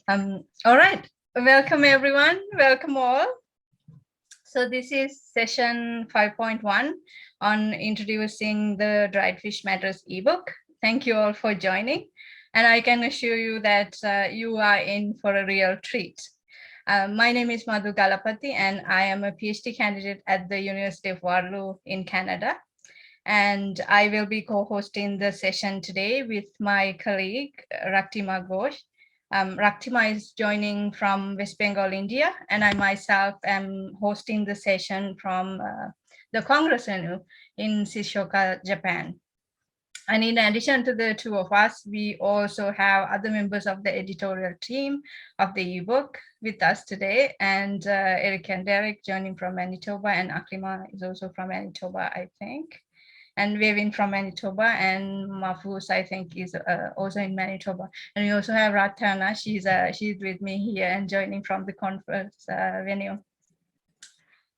All right, welcome everyone, welcome all. So this is session 5.1 on introducing the Dried Fish Matters ebook. Thank you all for joining. And I can assure you that you are in for a real treat. My name is Madu GALAPPATHTHI and I am a PhD candidate at the University of Waterloo in Canada. And I will be co-hosting the session today with my colleague, Raktima GHOSH. Raktima is joining from West Bengal, India, and I myself am hosting the session from the Congress venue in Shizuoka, Japan. And in addition to the two of us, we also have other members of the editorial team of the ebook with us today, and Eric and Derek joining from Manitoba, and Aklima is also from Manitoba, I think. And Vivin from Manitoba, and Mahfuzar, I think, is also in Manitoba. And we also have Ratana. She's with me here and joining from the conference venue.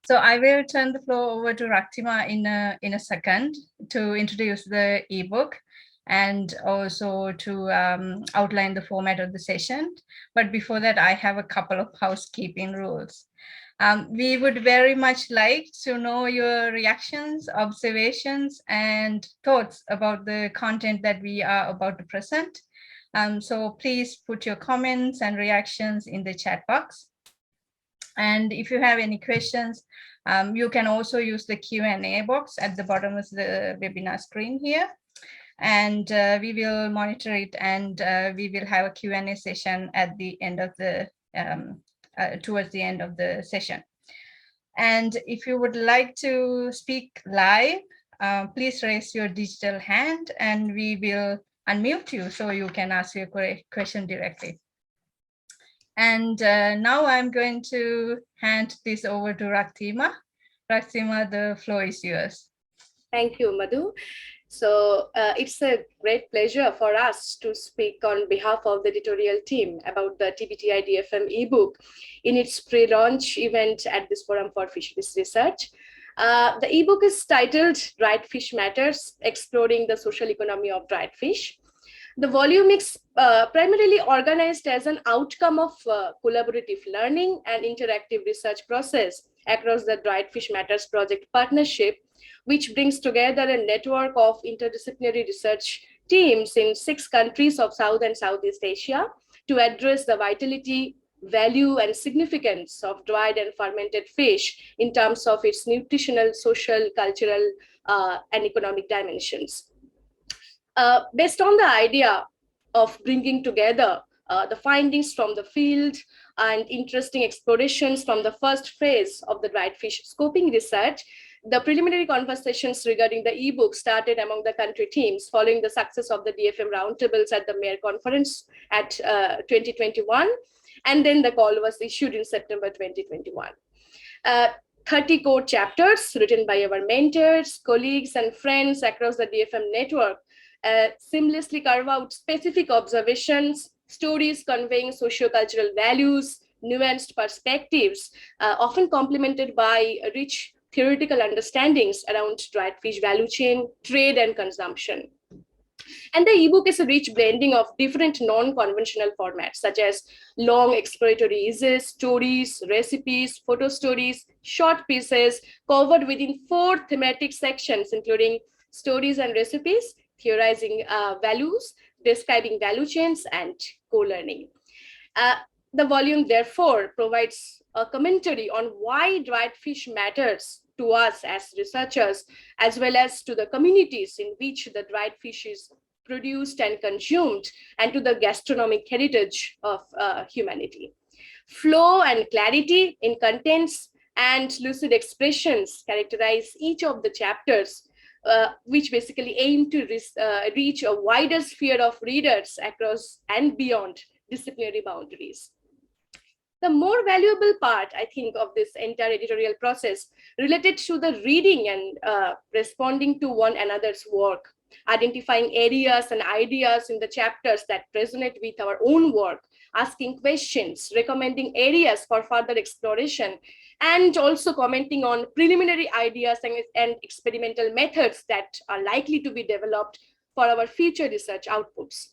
So I will turn the floor over to Raktima in a second to introduce the ebook and also to outline the format of the session. But before that, I have a couple of housekeeping rules. We would very much like to know your reactions, observations, and thoughts about the content that we are about to present. So please put your comments and reactions in the chat box. And if you have any questions, you can also use the Q&A box at the bottom of the webinar screen here. And we will monitor it, and we will have a Q&A session at the end of the towards the end of the session. And if you would like to speak live, please raise your digital hand and we will unmute you so you can ask your question directly. And now I'm going to hand this over to Raktima. Raktima, the floor is yours. Thank you, Madhu. So it's a great pleasure for us to speak on behalf of the editorial team about the TBTI DFM ebook in its pre-launch event at this Forum for Fisheries Research. The ebook is titled Dried Fish Matters, Exploring the Social Economy of Dried Fish. The volume is primarily organized as an outcome of collaborative learning and interactive research process across the Dried Fish Matters project partnership, which brings together a network of interdisciplinary research teams in 6 countries of South and Southeast Asia to address the vitality, value, and significance of dried and fermented fish in terms of its nutritional, social, cultural, and economic dimensions. Based on the idea of bringing together the findings from the field and interesting explorations from the first phase of the dried fish scoping research, the preliminary conversations regarding the ebook started among the country teams following the success of the DFM roundtables at the Mayor Conference at 2021. And then the call was issued in September 2021. 30 core chapters written by our mentors, colleagues, and friends across the DFM network seamlessly carve out specific observations, stories conveying socio-cultural values, nuanced perspectives, often complemented by rich theoretical understandings around dried fish value chain, trade, and consumption. And the ebook is a rich blending of different non-conventional formats, such as long exploratory essays, stories, recipes, photo stories, short pieces covered within 4 thematic sections, including stories and recipes, theorizing values, describing value chains, and co-learning. The volume, therefore, provides a commentary on why dried fish matters to us as researchers, as well as to the communities in which the dried fish is produced and consumed, and to the gastronomic heritage of humanity. Flow and clarity in contents and lucid expressions characterize each of the chapters, which basically aim to reach a wider sphere of readers across and beyond disciplinary boundaries. The more valuable part, I think, of this entire editorial process related to the reading and responding to one another's work, identifying areas and ideas in the chapters that resonate with our own work, asking questions, recommending areas for further exploration, and also commenting on preliminary ideas and experimental methods that are likely to be developed for our future research outputs.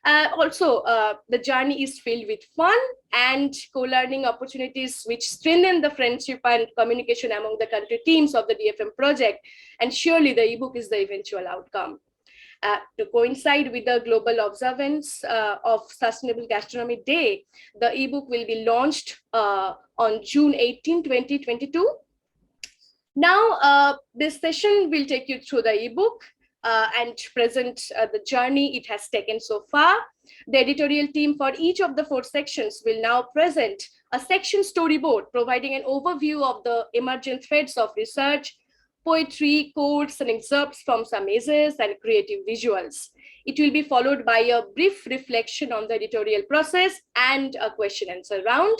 Also, the journey is filled with fun and co-learning opportunities which strengthen the friendship and communication among the country teams of the DFM project. And surely the ebook is the eventual outcome. To coincide with the global observance of Sustainable Gastronomy Day, the ebook will be launched on June 18, 2022. Now, this session will take you through the ebook and present the journey it has taken so far. The editorial team for each of the 4 sections will now present a section storyboard, providing an overview of the emergent threads of research, poetry, quotes, and excerpts from some essays and creative visuals. It will be followed by a brief reflection on the editorial process and a question-answer round.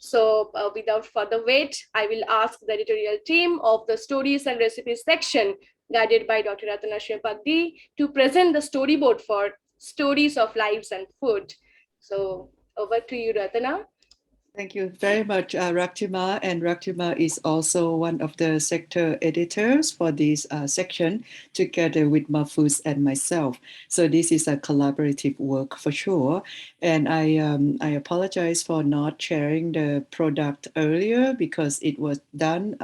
So without further wait, I will ask the editorial team of the Stories and Recipes section, guided by Dr. Ratana CHUENPAGDEE, to present the storyboard for Stories of Lives and Food. So over to you, Ratana. Thank you very much, Raktima. And Raktima is also one of the sector editors for this section, together with Mahfuz and myself. So this is a collaborative work for sure. And I apologize for not sharing the product earlier because it was done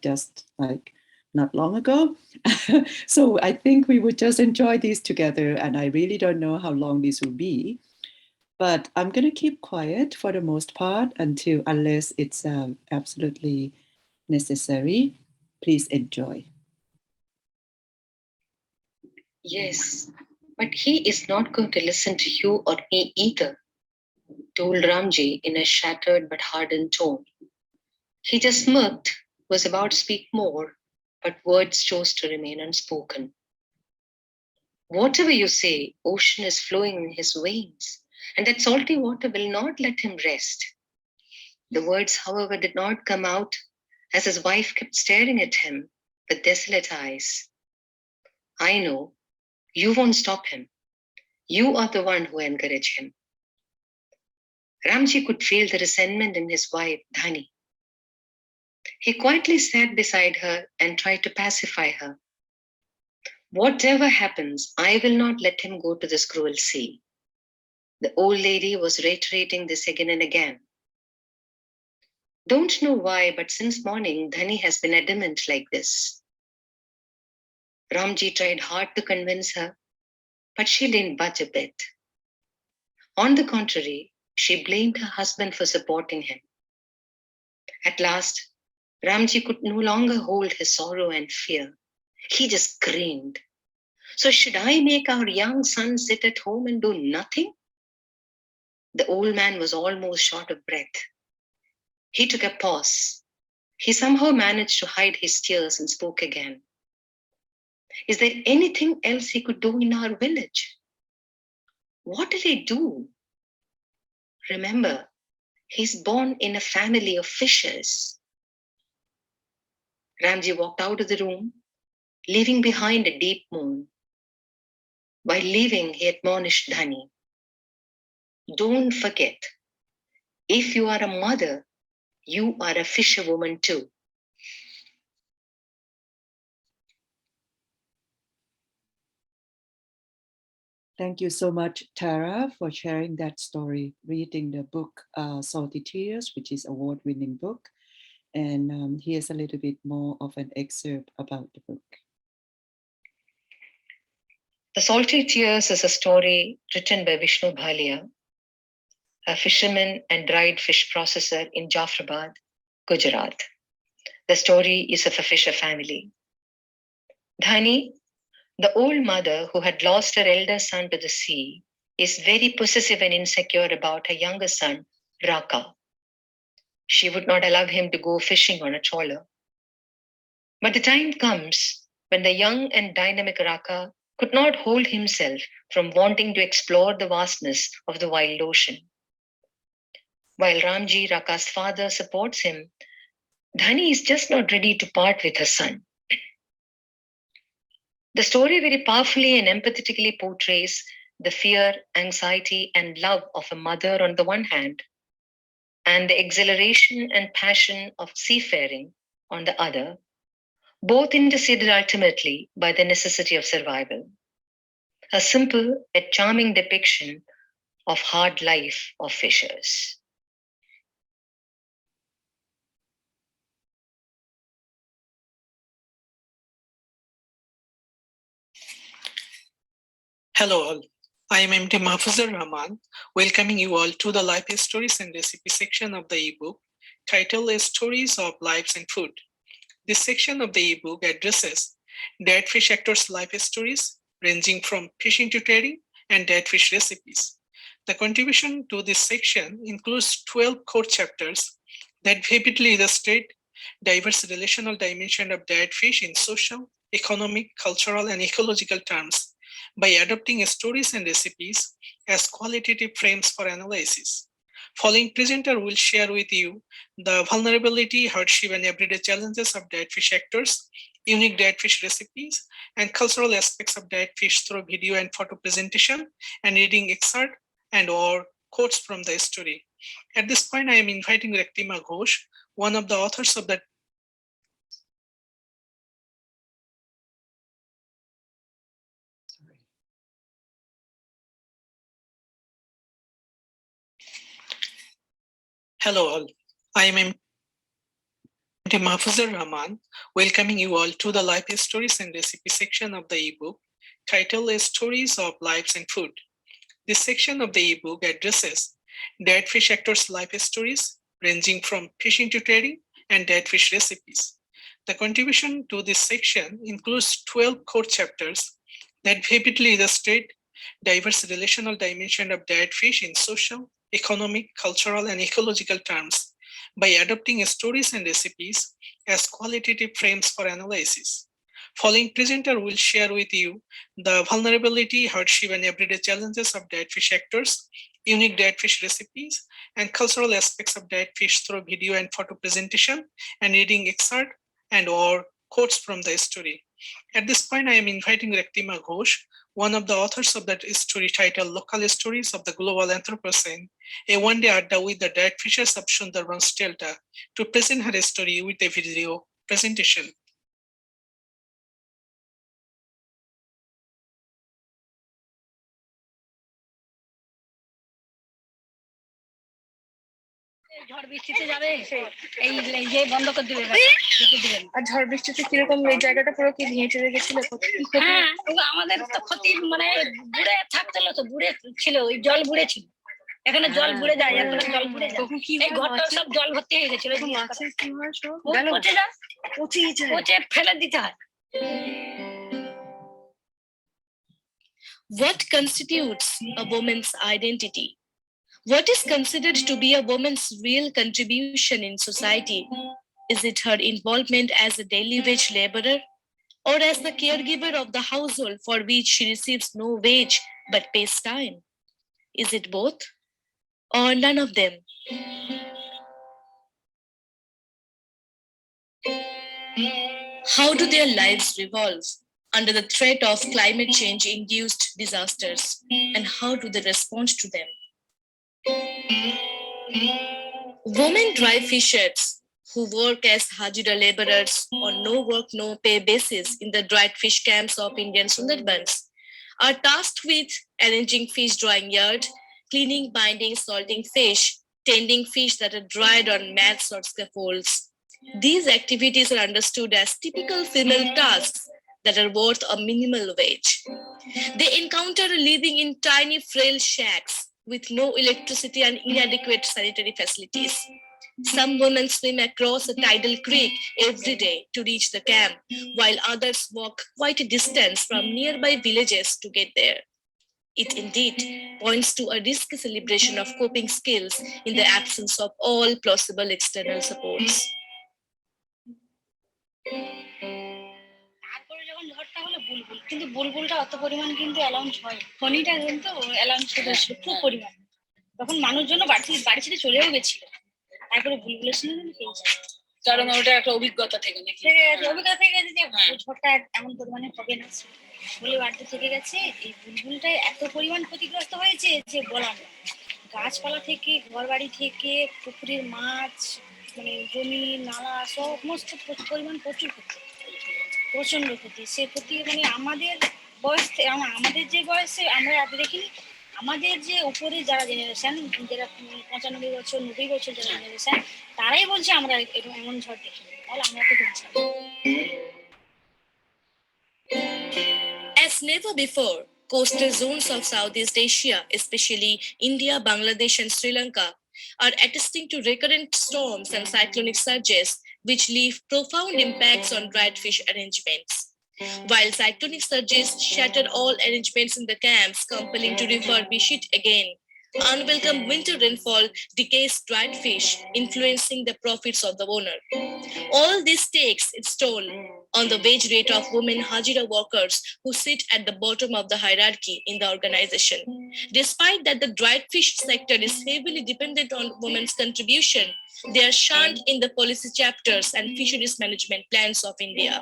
just like not long ago. So I think we would just enjoy this together. And I really don't know how long this will be. But I'm going to keep quiet for the most part unless it's absolutely necessary. Please enjoy. Yes, but he is not going to listen to you or me either, told Ramji in a shattered but hardened tone. He just smirked, was about to speak more, but words chose to remain unspoken. Whatever you say, ocean is flowing in his veins, and that salty water will not let him rest. The words, however, did not come out as his wife kept staring at him with desolate eyes. I know, you won't stop him. You are the one who encouraged him. Ramji could feel the resentment in his wife, Dhani. He quietly sat beside her and tried to pacify her. Whatever happens, I will not let him go to this cruel sea. The old lady was reiterating this again and again. Don't know why, but since morning, Dhani has been adamant like this. Ramji tried hard to convince her, but she didn't budge a bit. On the contrary, she blamed her husband for supporting him. At last, Ramji could no longer hold his sorrow and fear. He just screamed. So should I make our young son sit at home and do nothing? The old man was almost short of breath. He took a pause. He somehow managed to hide his tears and spoke again. Is there anything else he could do in our village? What did he do? Remember, he's born in a family of fishers. Ramji walked out of the room, leaving behind a deep moan. While leaving, he admonished Dhani. Don't forget, if you are a mother, you are a fisherwoman too. Thank you so much, Tara, for sharing that story, reading the book Salty Tears, which is an award-winning book. And here's a little bit more of an excerpt about the book. The Salty Tears is a story written by Vishnu Bhalia, a fisherman and dried fish processor in Jafrabad, Gujarat. The story is of a fisher family. Dhani, the old mother who had lost her elder son to the sea, is very possessive and insecure about her younger son, Raka. She would not allow him to go fishing on a trawler. But the time comes when the young and dynamic Raka could not hold himself from wanting to explore the vastness of the wild ocean. While Ramji, Raka's father, supports him, Dhani is just not ready to part with her son. The story very powerfully and empathetically portrays the fear, anxiety, and love of a mother on the one hand, and the exhilaration and passion of seafaring on the other, both interceded ultimately by the necessity of survival. A simple yet charming depiction of hard life of fishers. Hello all, I am MD Mahfuzar Rahman, welcoming you all to the Life Stories and Recipe section of the ebook titled Stories of Lives and Food. This section of the ebook addresses dead fish actors' life stories ranging from fishing to trading and dead fish recipes. The contribution to this section includes 12 core chapters that vividly illustrate diverse relational dimension of dead fish in social, economic, cultural, and ecological terms by adopting stories and recipes as qualitative frames for analysis. Following presenter will share with you the vulnerability, hardship, and everyday challenges of dead fish actors, unique dead fish recipes, and cultural aspects of dead fish through video and photo presentation and reading excerpt and or quotes from the story. At this point, I am inviting Raktima GHOSH, one of the authors of the Hello all, I am MD Mahfuzar Rahman, welcoming you all to the Life Stories and Recipe section of the ebook titled Stories of Lives and Food. This section of the ebook addresses dead fish actors' life stories ranging from fishing to trading and dead fish recipes. The contribution to this section includes 12 core chapters that vividly illustrate diverse relational dimension of dead fish in social, economic, cultural, and ecological terms by adopting stories and recipes as qualitative frames for analysis. Following presenter will share with you the vulnerability, hardship, and everyday challenges of dead fish actors, unique dead fish recipes, and cultural aspects of dead fish through video and photo presentation and reading excerpt and or quotes from the story. At this point, I am inviting Raktima GHOSH, one of the authors of that story titled Local Stories of the Global Anthropocene, a one-day adda with the dead fishes of Sundarban's Delta, to present her story with a video presentation. ঝড় বৃষ্টিতে যাবে এই যে বন্ধ করে দিবে আর ঝড় বৃষ্টিতে কিরকম এই জায়গাটা পুরো কি ভেঙে চলে গেছিল হ্যাঁ আমাদের তো ক্ষতি মানে বুড়ে থাকছিল তো বুড়ে ছিল ওই জল বুড়ে ছিল এখানে জল বুড়ে যায় এখানে জল বুড়ে যায় এই ঘরটা সব জল ভর্তি হয়ে গেছিল পচে ফেলে দিতে হয় What constitutes a woman's identity? What is considered to be a woman's real contribution in society? Is it her involvement as a daily wage laborer or as the caregiver of the household for which she receives no wage but pays time? Is it both or none of them? How do their lives revolve under the threat of climate change-induced disasters, and how do they respond to them? Women dry fishers who work as hajira laborers on no work, no pay basis in the dried fish camps of Indian Sundarbans are tasked with arranging fish drying yard, cleaning, binding, salting fish, tending fish that are dried on mats or scaffolds. These activities are understood as typical female tasks that are worth a minimal wage. They encounter living in tiny, frail shacks with no electricity and inadequate sanitary facilities. Some women swim across a tidal creek every day to reach the camp, while others walk quite a distance from nearby villages to get there. It indeed points to a risky celebration of coping skills in the absence of all plausible external supports. ঝড়টা হলো বুলবুল কিন্তু বুলবুলটা অত পরিমাণ কিন্তু allowance হয় ফণিটা কিন্তু allowance হয়েছিল খুব পরিমাণ তখন মানুষজন বাড়ি ছেড়ে চলেও গেছিল তারপরে বুলবুলের সঙ্গে পেয়েছে কারণ ওটা একটা অভিজ্ঞতা থেকে অভিজ্ঞতা থেকে গেছে যে ঝড়টা এমন পরিমাণে হবে না বলে বাড়িতে থেকে গেছে এই বুলবুলটা এত পরিমাণ ক্ষতিগ্রস্ত হয়েছে যে বলার না গাছপালা থেকে ঘর বাড়ি থেকে পুকুরের মাছ মানে জমি নালা সমস্ত পরিমাণ প্রচুর ক্ষতি প্রচন্ড ক্ষতি সে ক্ষতি মানে আমাদের বয়স আমাদের যে বয়সে আমরা এত দেখিনি আমাদের যে উপরে যারা জেনারেশন, যারা 95 বছর 90 বছর যারা জেনারেশন, তারাই বলছে আমরা এমন ঝড় দেখিনি, তাহলে আমরা তো বলছি। As never before, coastal zones of Southeast Asia, especially India, Bangladesh, and Sri Lanka, are attesting to recurrent storms and cyclonic surges, which leave profound impacts on dried fish arrangements. While cyclonic surges shatter all arrangements in the camps, compelling to refurbish it again, unwelcome winter rainfall decays dried fish, influencing the profits of the owner. All this takes its toll on the wage rate of women Hajira workers who sit at the bottom of the hierarchy in the organization. Despite that the dried fish sector is heavily dependent on women's contribution, they are shunned in the policy chapters and fisheries management plans of India.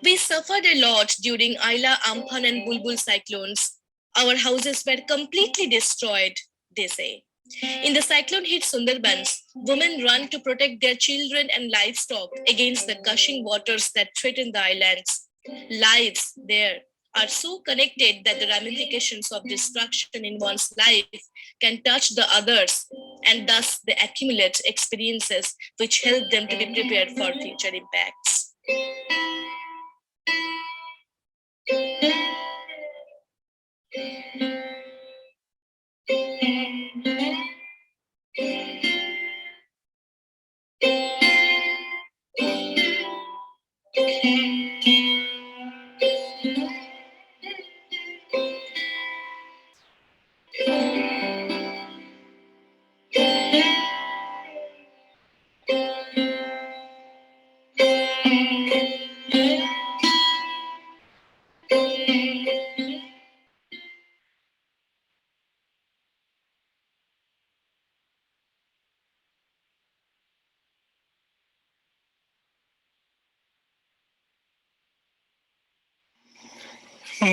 We suffered a lot during Aila, Amphan, and Bulbul cyclones. Our houses were completely destroyed, they say. In the cyclone hit Sundarbans, women run to protect their children and livestock against the gushing waters that threaten the islands. Lives there are so connected that the ramifications of destruction in one's life can touch the others, and thus they accumulate experiences which help them to be prepared for future impacts.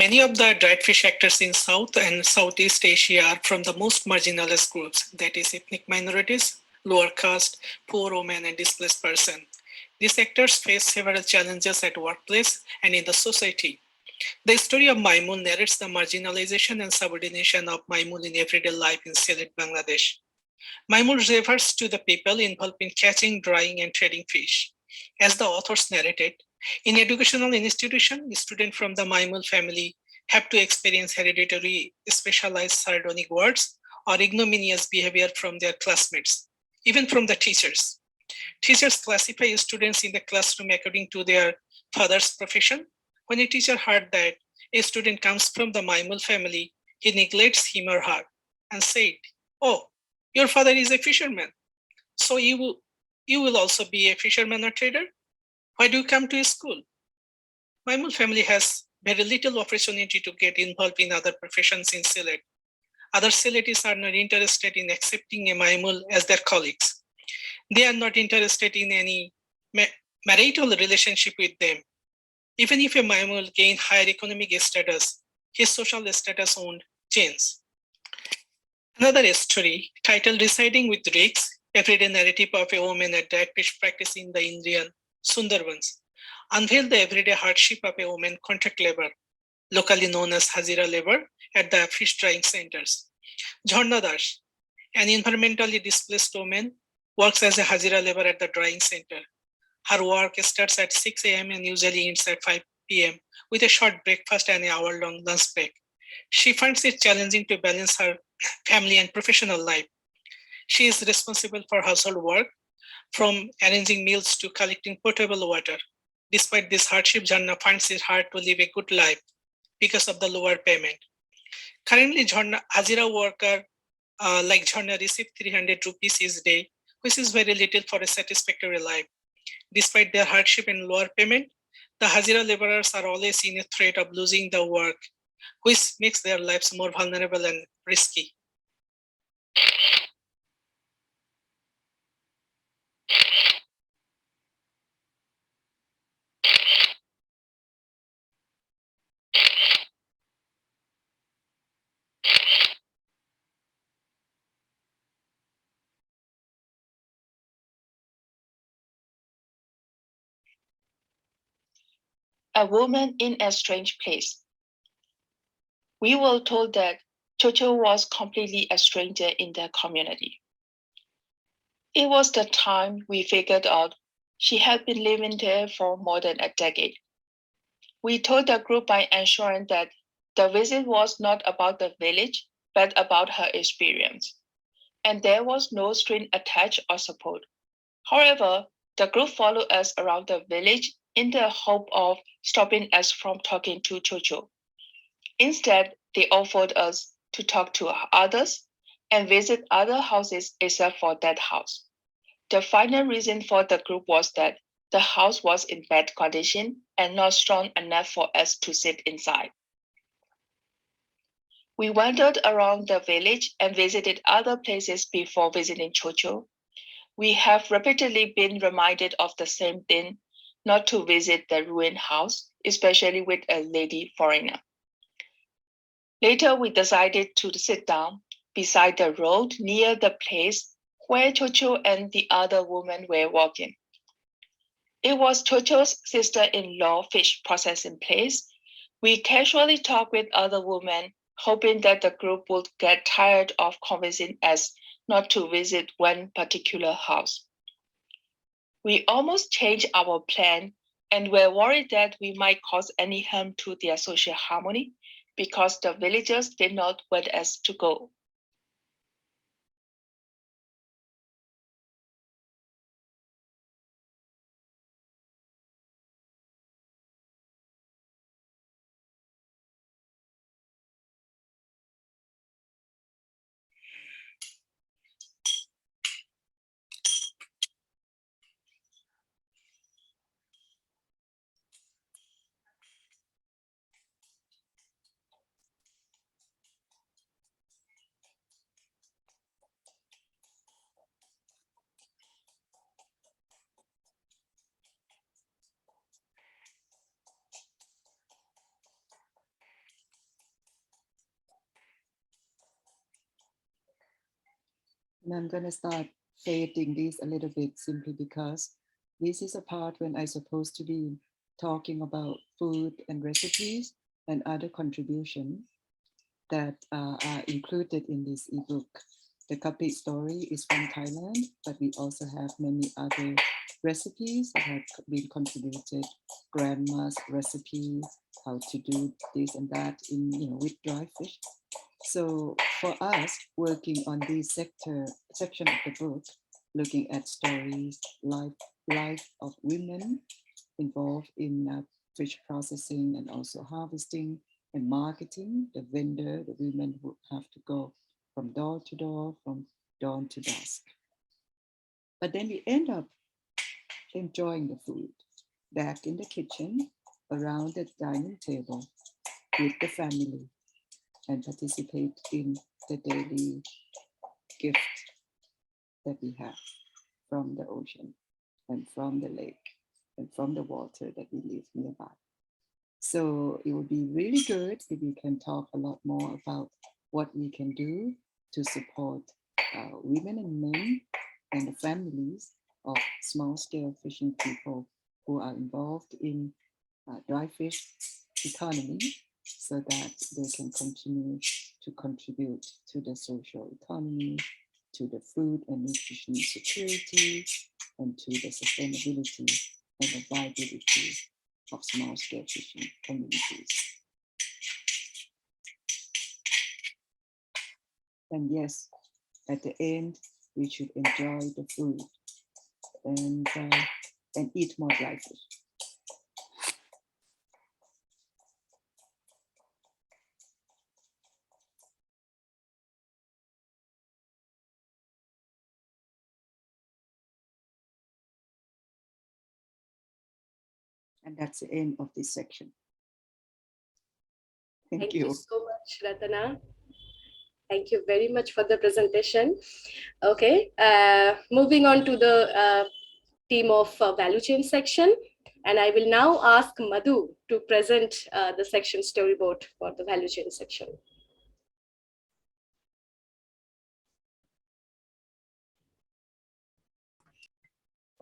Many of the dried fish actors in South and Southeast Asia are from the most marginalized groups, that is ethnic minorities, lower caste, poor women, and displaced persons. These actors face several challenges at workplace and in the society. The story of Maimun narrates the marginalization and subordination of Maimun in everyday life in Sylhet, Bangladesh. Maimun refers to the people involved in catching, drying, and trading fish. As the authors narrated, in educational institution, students from the Maimul family have to experience hereditary specialized sardonic words or ignominious behavior from their classmates, even from the teachers. Teachers classify students in the classroom according to their father's profession. When a teacher heard that a student comes from the Maimul family, he neglects him or her and said, "Oh, your father is a fisherman, so you will also be a fisherman or trader? Why do you come to school?" Maimul family has very little opportunity to get involved in other professions in Sylhet. Other Sylhetis are not interested in accepting a Maimul as their colleagues. They are not interested in any marital relationship with them. Even if a Maimul gain higher economic status, his social status won't change. Another story titled Residing with Risks, everyday narrative of a woman at dried fish practice in the Indian Sundarbans, unveiled the everyday hardship of a woman contract labor, locally known as Hazira labor, at the fish drying centers. Jharna Das, an environmentally displaced woman, works as a Hazira labor at the drying center. Her work starts at 6 a.m. and usually ends at 5 p.m. with a short breakfast and an hour-long lunch break. She finds it challenging to balance her family and professional life. She is responsible for household work, from arranging meals to collecting potable water. Despite this hardship, Jharna finds it hard to live a good life because of the lower payment. Currently, Hazira worker like Jharna receive 300 rupees each day, which is very little for a satisfactory life. Despite their hardship and lower payment, the Hazira laborers are always in a threat of losing the work, which makes their lives more vulnerable and risky. A woman in a strange place. We were told that Chocho was completely a stranger in the community. It was the time we figured out she had been living there for more than a decade. We told the group by ensuring that the visit was not about the village, but about her experience. And there was no string attached or support. However, the group followed us around the village in the hope of stopping us from talking to Chocho. Instead, they offered us to talk to others and visit other houses except for that house. The final reason for the group was that the house was in bad condition and not strong enough for us to sit inside. We wandered around the village and visited other places before visiting Chocho. We have repeatedly been reminded of the same thing, not to visit the ruined house, especially with a lady foreigner. Later, we decided to sit down beside the road near the place where Chocho and the other woman were walking. It was Chocho's sister-in-law fish processing place. We casually talked with other women, hoping that the group would get tired of convincing us not to visit one particular house. We almost changed our plan and were worried that we might cause any harm to their social harmony because the villagers did not want us to go. And I'm going to start fading this a little bit simply because this is a part when I'm supposed to be talking about food and recipes and other contributions that are included in this ebook. The complete story is from Thailand, but we also have many other recipes that have been contributed, grandma's recipes, how to do this and that in, with dry fish. So for us, working on this section of the book, looking at stories, life of women involved in fish processing and also harvesting and marketing, the vendor, the women who have to go from door to door, from dawn to dusk. But then we end up enjoying the food back in the kitchen, around the dining table with the family, and participate in the daily gift that we have from the ocean and from the lake and from the water that we live nearby. So it would be really good if we can talk a lot more about what we can do to support women and men and the families of small-scale fishing people who are involved in dry fish economy, so that they can continue to contribute to the social economy, to the food and nutrition security, and to the sustainability and the viability of small-scale fishing communities. And yes, at the end, we should enjoy the food and eat more dry fish. And that's the end of this section. Thank you so much, Ratana. Thank you very much for the presentation. Okay, moving on to the theme of value chain section. And I will now ask Madu to present the section storyboard for the value chain section.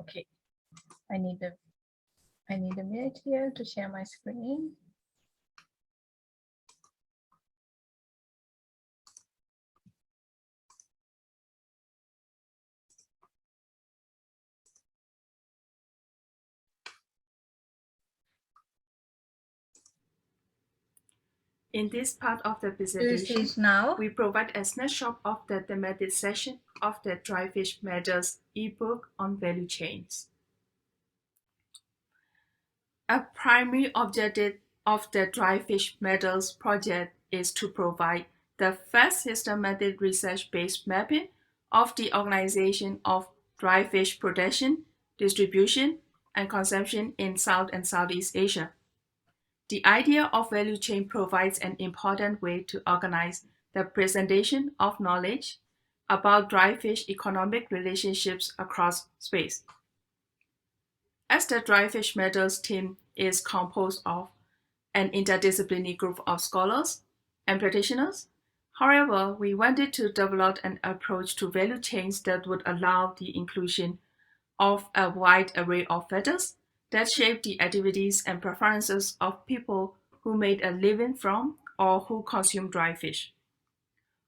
Okay, I need a minute here to share my screen. In this part of the This presentation, is now. we provide a snapshot of the thematic section of the Dry Fish Matters ebook on value chains. A primary objective of the Dry Fish Matters project is to provide the first systematic research-based mapping of the organization of dry fish production, distribution, and consumption in South and Southeast Asia. The idea of value chain provides an important way to organize the presentation of knowledge about dry fish economic relationships across space. As the Dry Fish Matters team is composed of an interdisciplinary group of scholars and practitioners, however, we wanted to develop an approach to value chains that would allow the inclusion of a wide array of factors that shape the activities and preferences of people who made a living from or who consume dry fish.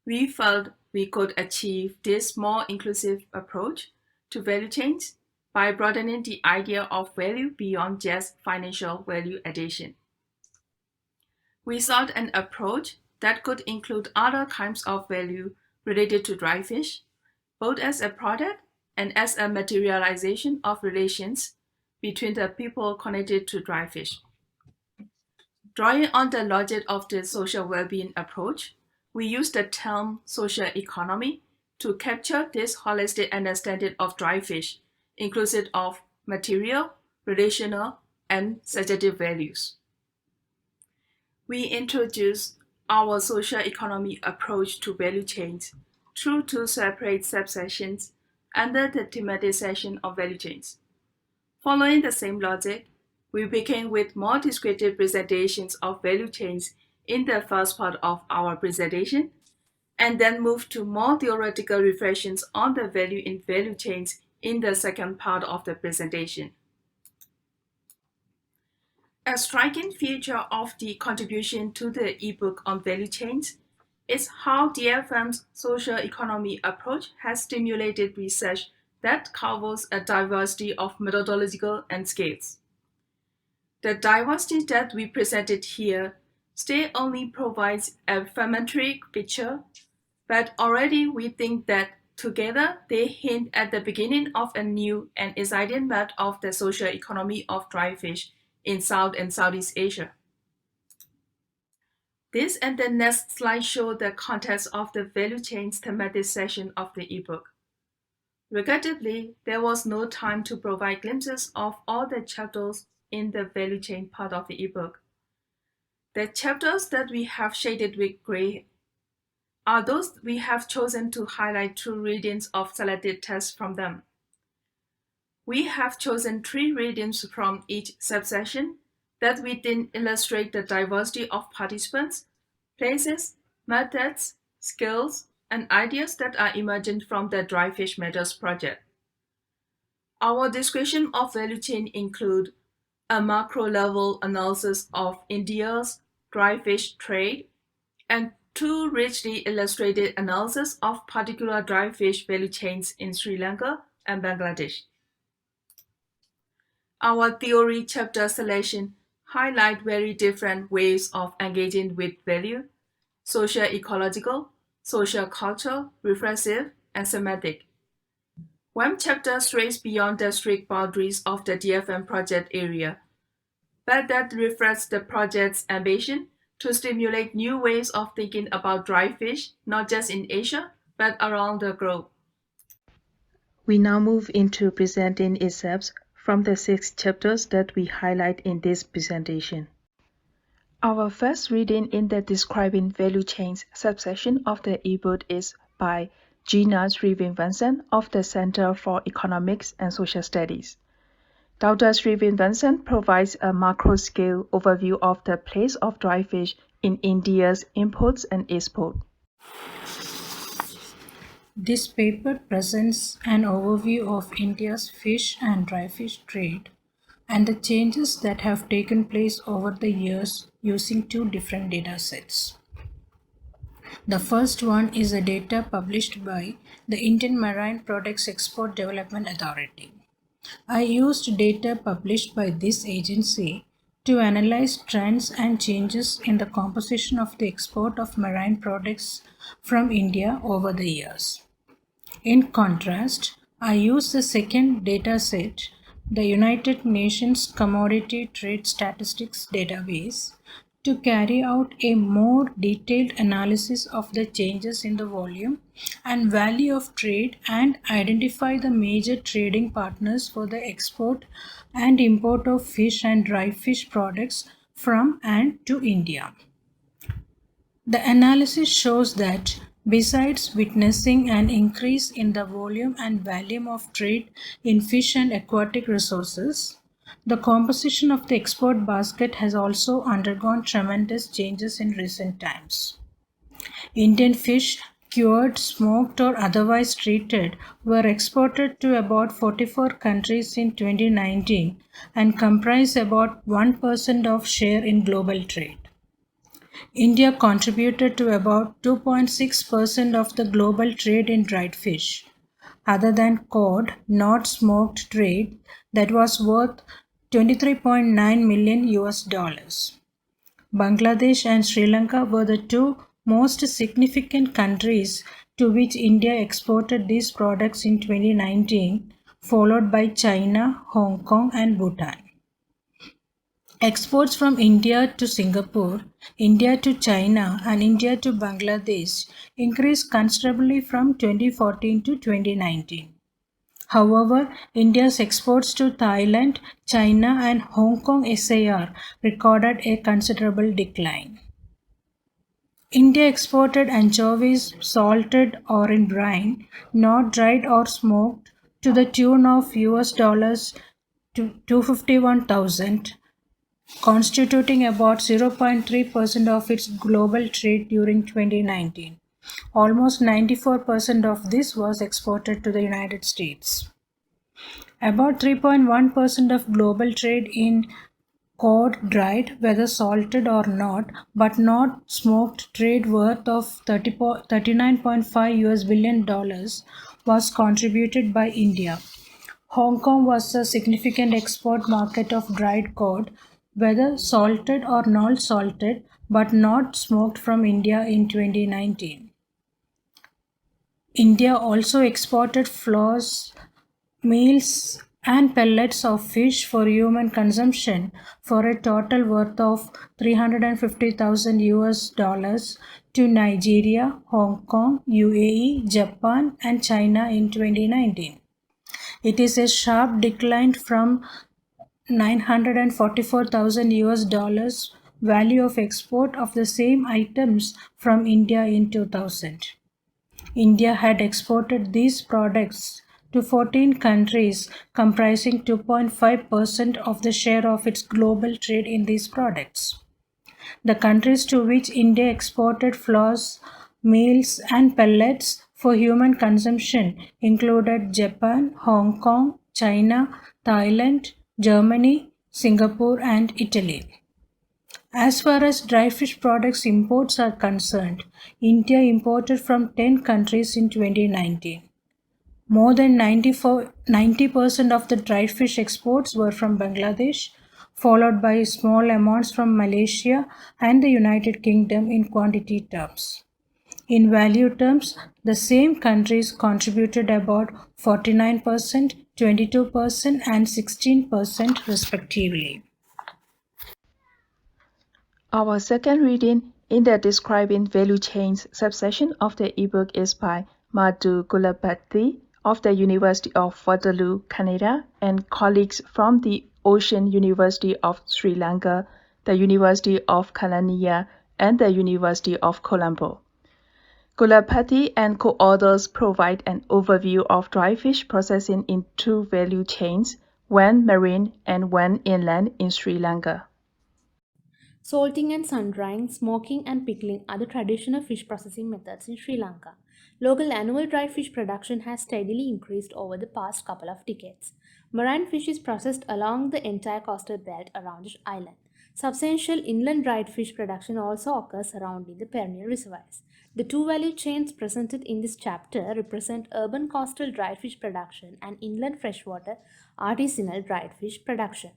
We felt we could achieve this more inclusive approach to value chains by broadening the idea of value beyond just financial value addition. We sought an approach that could include other kinds of value related to dry fish, both as a product and as a materialization of relations between the people connected to dry fish. Drawing on the logic of the social well-being approach, we use the term social economy to capture this holistic understanding of dry fish, inclusive of material, relational, and subjective values. We introduce our social economy approach to value chains through two separate subsections under the thematic section of value chains. Following the same logic, we begin with more descriptive presentations of value chains in the first part of our presentation, and then move to more theoretical reflections on the value in value chains in the second part of the presentation. A striking feature of the contribution to the ebook on value chains is how DFM's social economy approach has stimulated research that covers a diversity of methodological and scales. The diversity that we presented here still only provides a fragmentary picture, but already we think that together they hint at the beginning of a new and exciting map of the social economy of dry fish in South and Southeast Asia. This and the next slide show the context of the value chains thematic section of the ebook. Regrettably, there was no time to provide glimpses of all the chapters in the value chain part of the ebook. The chapters that we have shaded with gray are those we have chosen to highlight through readings of selected texts from them. We have chosen 3 readings from each subsection that we think illustrate the diversity of participants, places, methods, skills, and ideas that are emergent from the Dry Fish Matters project. Our description of value chain include a macro-level analysis of India's dry fish trade and 2 richly illustrated analyses of particular dry fish value chains in Sri Lanka and Bangladesh. Our theory chapter selection highlight very different ways of engaging with value, social ecological, social cultural, reflexive, and semantic. One chapter strays beyond the strict boundaries of the DFM project area, but that reflects the project's ambition to stimulate new ways of thinking about dry fish, not just in Asia, but around the globe. We now move into presenting excerpts from the 6 chapters that we highlight in this presentation. Our first reading in the Describing Value Chains subsection of the ebook is by Gina Srivinvasan of the Center for Economics and Social Studies. Dr. Srivinvasan provides a macro-scale overview of the place of dry fish in India's imports and exports. This paper presents an overview of India's fish and dry fish trade and the changes that have taken place over the years using 2 different data sets. The first one is the data published by the Indian Marine Products Export Development Authority. I used data published by this agency to analyze trends and changes in the composition of the export of marine products from India over the years. In contrast, I use the second dataset, the United Nations Commodity Trade Statistics Database, to carry out a more detailed analysis of the changes in the volume and value of trade and identify the major trading partners for the export and import of fish and dry fish products from and to India. The analysis shows that besides witnessing an increase in the volume and volume of trade in fish and aquatic resources, the composition of the export basket has also undergone tremendous changes in recent times. Indian fish, cured, smoked, or otherwise treated, were exported to about 44 countries in 2019 and comprise about 1% of share in global trade. India contributed to about 2.6% of the global trade in dried fish, other than cod, not smoked trade that was worth 23.9 million US dollars. Bangladesh and Sri Lanka were the two most significant countries to which India exported these products in 2019, followed by China, Hong Kong, and Bhutan. Exports from India to Singapore, India to China, and India to Bangladesh increased considerably from 2014 to 2019. However, India's exports to Thailand, China, and Hong Kong SAR recorded a considerable decline. India exported anchovies salted or in brine, not dried or smoked, to the tune of US dollars to 251,000, constituting about 0.3% of its global trade during 2019. Almost 94% of this was exported to the United States. About 3.1% of global trade in cod dried, whether salted or not, but not smoked trade worth of $39.5 US billion was contributed by India. Hong Kong was a significant export market of dried cod, whether salted or not salted, but not smoked from India in 2019. India also exported flours, meals, and pellets of fish for human consumption for a total worth of 350,000 US dollars to Nigeria, Hong Kong, UAE, Japan, and China in 2019. It is a sharp decline from 944,000 US dollars value of export of the same items from India in 2000. India had exported these products to 14 countries, comprising 2.5% of the share of its global trade in these products. The countries to which India exported flours, meals, and pellets for human consumption included Japan, Hong Kong, China, Thailand, Germany, Singapore, and Italy. As far as dry fish products imports are concerned, India imported from 10 countries in 2019. More than 90% of the dried fish exports were from Bangladesh, followed by small amounts from Malaysia and the United Kingdom in quantity terms. In value terms, the same countries contributed about 49%, 22%, and 16% respectively. Our second reading in the Describing Value Chains subsection of the ebook is by Madu of the University of Waterloo, Canada, and colleagues from the Ocean University of Sri Lanka, the University of Kelaniya, and the University of Colombo. GALAPPATHTHI and co-authors provide an overview of dry fish processing in two value chains, one marine and one inland in Sri Lanka. Salting and sun-drying, smoking and pickling are the traditional fish processing methods in Sri Lanka. Local annual dried fish production has steadily increased over the past couple of decades. Marine fish is processed along the entire coastal belt around the island. Substantial inland dried fish production also occurs surrounding the perennial reservoirs. The two value chains presented in this chapter represent urban coastal dried fish production and inland freshwater artisanal dried fish production.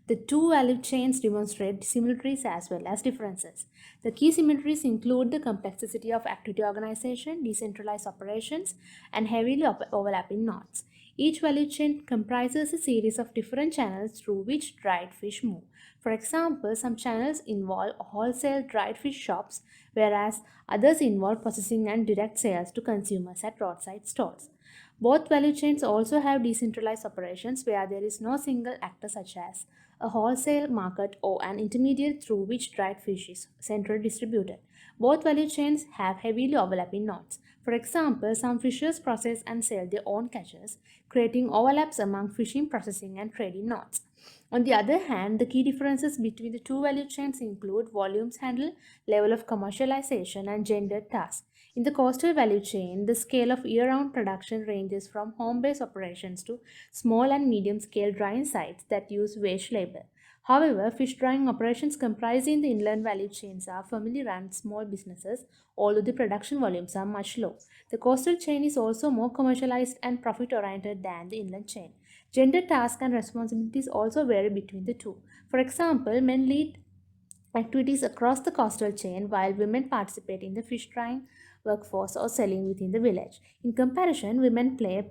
The two value chains demonstrate similarities as well as differences. The key similarities include the complexity of activity organization, decentralized operations, and heavily overlapping nodes. Each value chain comprises a series of different channels through which dried fish move. For example, some channels involve wholesale dried fish shops, whereas others involve processing and direct sales to consumers at roadside stalls. Both value chains also have decentralized operations where there is no single actor, such as a wholesale market or an intermediate through which dried fish is centrally distributed. Both value chains have heavily overlapping nodes. For example, some fishers process and sell their own catches, creating overlaps among fishing, processing, and trading nodes. On the other hand, the key differences between the two value chains include volumes handled, level of commercialization, and gendered tasks. In the coastal value chain, the scale of year-round production ranges from home-based operations to small and medium-scale drying sites that use wage labor. However, fish drying operations comprising the inland value chains are family-run small businesses, although the production volumes are much low. The coastal chain is also more commercialized and profit-oriented than the inland chain. Gender tasks and responsibilities also vary between the two. For example, men lead activities across the coastal chain while women participate in the fish drying workforce or selling within the village. In comparison, women play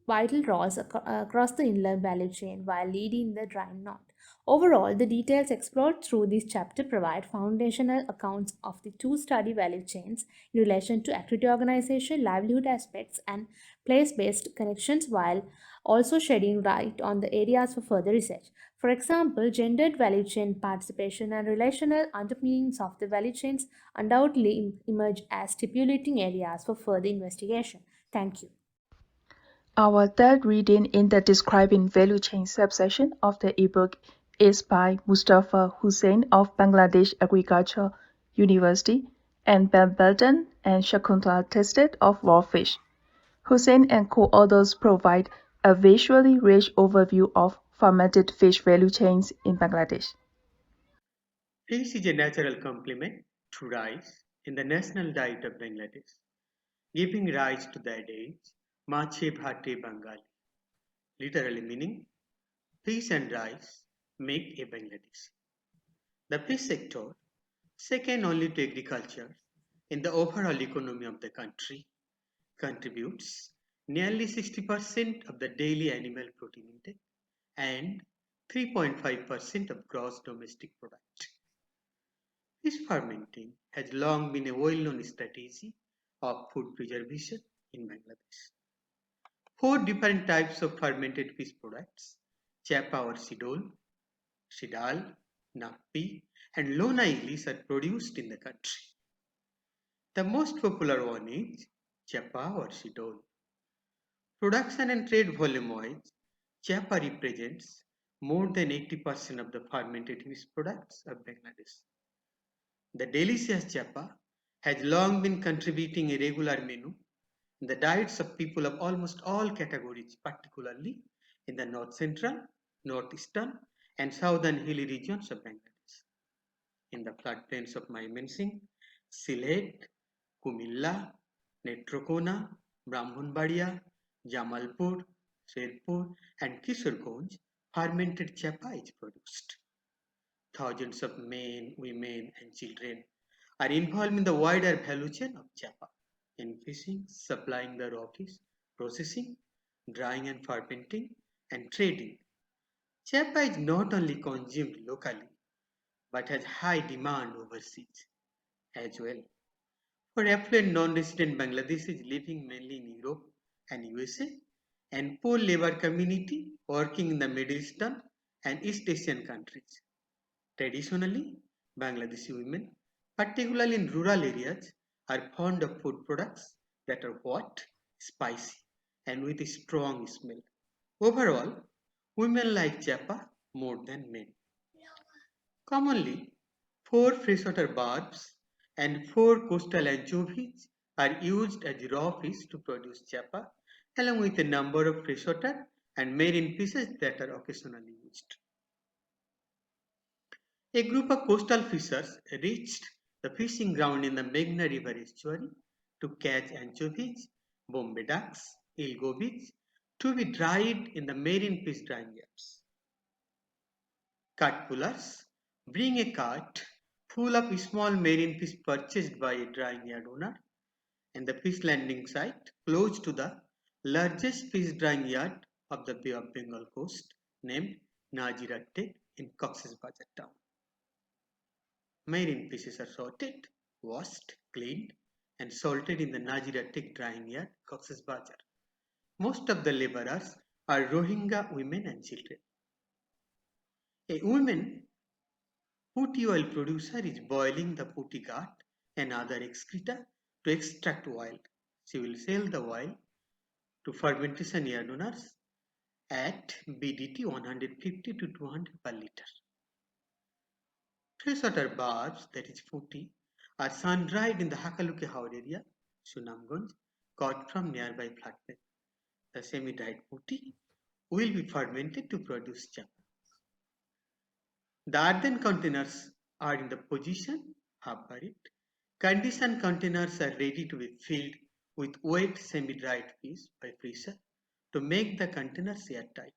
vital roles across the inland value chain while leading the drying knot. Overall, the details explored through this chapter provide foundational accounts of the two study value chains in relation to activity organization, livelihood aspects, and place-based connections, while also shedding light on the areas for further research. For example, gendered value chain participation and relational underpinnings of the value chains undoubtedly emerge as stipulating areas for further investigation. Thank you. Our third reading in the Describing Value Chain subsection of the ebook is by Mustafa Hussain of Bangladesh Agriculture University and Ben Belton and Shakuntala Tested of Raw Fish. Hussain and co-authors provide a visually rich overview of fermented fish value chains in Bangladesh. Fish is a natural complement to rice in the national diet of Bangladesh, giving rise to the adage Mache Bhate Bengali, literally meaning fish and rice make a Bangladesh. The fish sector, second only to agriculture in the overall economy of the country, contributes nearly 60% of the daily animal protein intake and 3.5% of gross domestic product. Fish fermenting has long been a well-known strategy of food preservation in Bangladesh. 4 different types of fermented fish products, chapa or sidol, shidal, nappi, and lona English are produced in the country. The most popular one is chapa or sidol. Production and trade volume-wise, chapa represents more than 80% of the fermented fish products of Bangladesh. The delicious chapa has long been contributing a regular menu in the diets of people of almost all categories, particularly in the north central, northeastern, and southern hilly regions of Bangladesh. In the floodplains of Mymensingh, Sylhet, Kumilla, Netrokona, Brahmanbaria, Jamalpur, Sherpur, and Kishoreganj, fermented chapa is produced. Thousands of men, women, and children are involved in the wider value chain of chapa, in fishing, supplying the raw fish, processing, drying and fermenting, and trading. Chapa is not only consumed locally, but has high demand overseas as well. For affluent non-resident Bangladeshis living mainly in Europe and USA, and poor labor community working in the Middle Eastern and East Asian countries. Traditionally, Bangladeshi women, particularly in rural areas, are fond of food products that are hot, spicy, and with a strong smell. Overall, women like chapa more than men. Commonly, 4 freshwater barbs and 4 coastal anchovies are used as raw fish to produce chapa, along with a number of freshwater and marine fishes that are occasionally used. A group of coastal fishers reached the fishing ground in the Meghna River estuary to catch anchovies, Bombay ducks, eel gobies to be dried in the marine fish drying yachts. Cart pullers bring a cart full of small marine fish purchased by a drying yard owner, and the fish landing site close to the largest fish drying yard of the Bay of Bengal coast, named Naziratte in Cox's Bazar town. Marine fishes are sorted, washed, cleaned, and salted in the Naziratte drying yard, Cox's Bazar. Most of the laborers are Rohingya women and children. A woman Putty oil producer is boiling the putty gut and other excreta to extract oil. She will sell the oil to fermentation yard owners at BDT 150 to 200 per liter. Freshwater barbs, that is putty, are sun-dried in the Hakaluke Haur area, Sunamganj, caught from nearby floodplain. The semi-dried putty will be fermented to produce chapa. The earthen containers are in the position half buried. Conditioned containers are ready to be filled with wet semi-dried fish by freezer to make the containers airtight.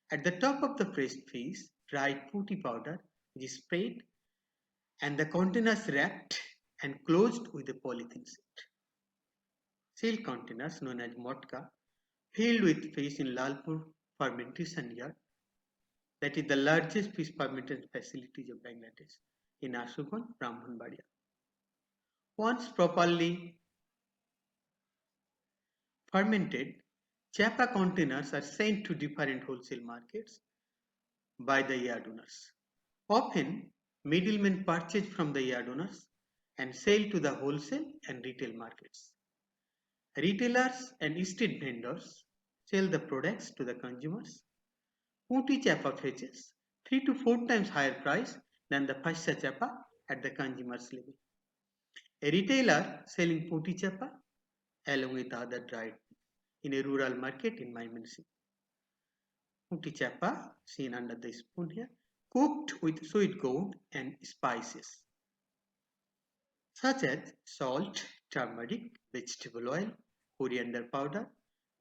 At the top of the fresh fish, dried putty powder is sprayed and the containers wrapped and closed with a polythene sheet. Seal containers known as motka filled with fish in Lalpur fermentation yard, that is the largest fish fermentation facilities of Bangladesh, in Ashuganj, Brahmanbaria. Once properly fermented, chapa containers are sent to different wholesale markets by the yard owners. Often, middlemen purchase from the yard owners and sell to the wholesale and retail markets. Retailers and street vendors sell the products to the consumers. Putty chapa fetches 3 to 4 times higher price than the pasha chapa at the consumer's level. A retailer selling putty chapa along with other dried in a rural market in Mymensingh. Putty chapa, seen under the spoon here, cooked with sweet gourd and spices such as salt, turmeric, vegetable oil, coriander powder,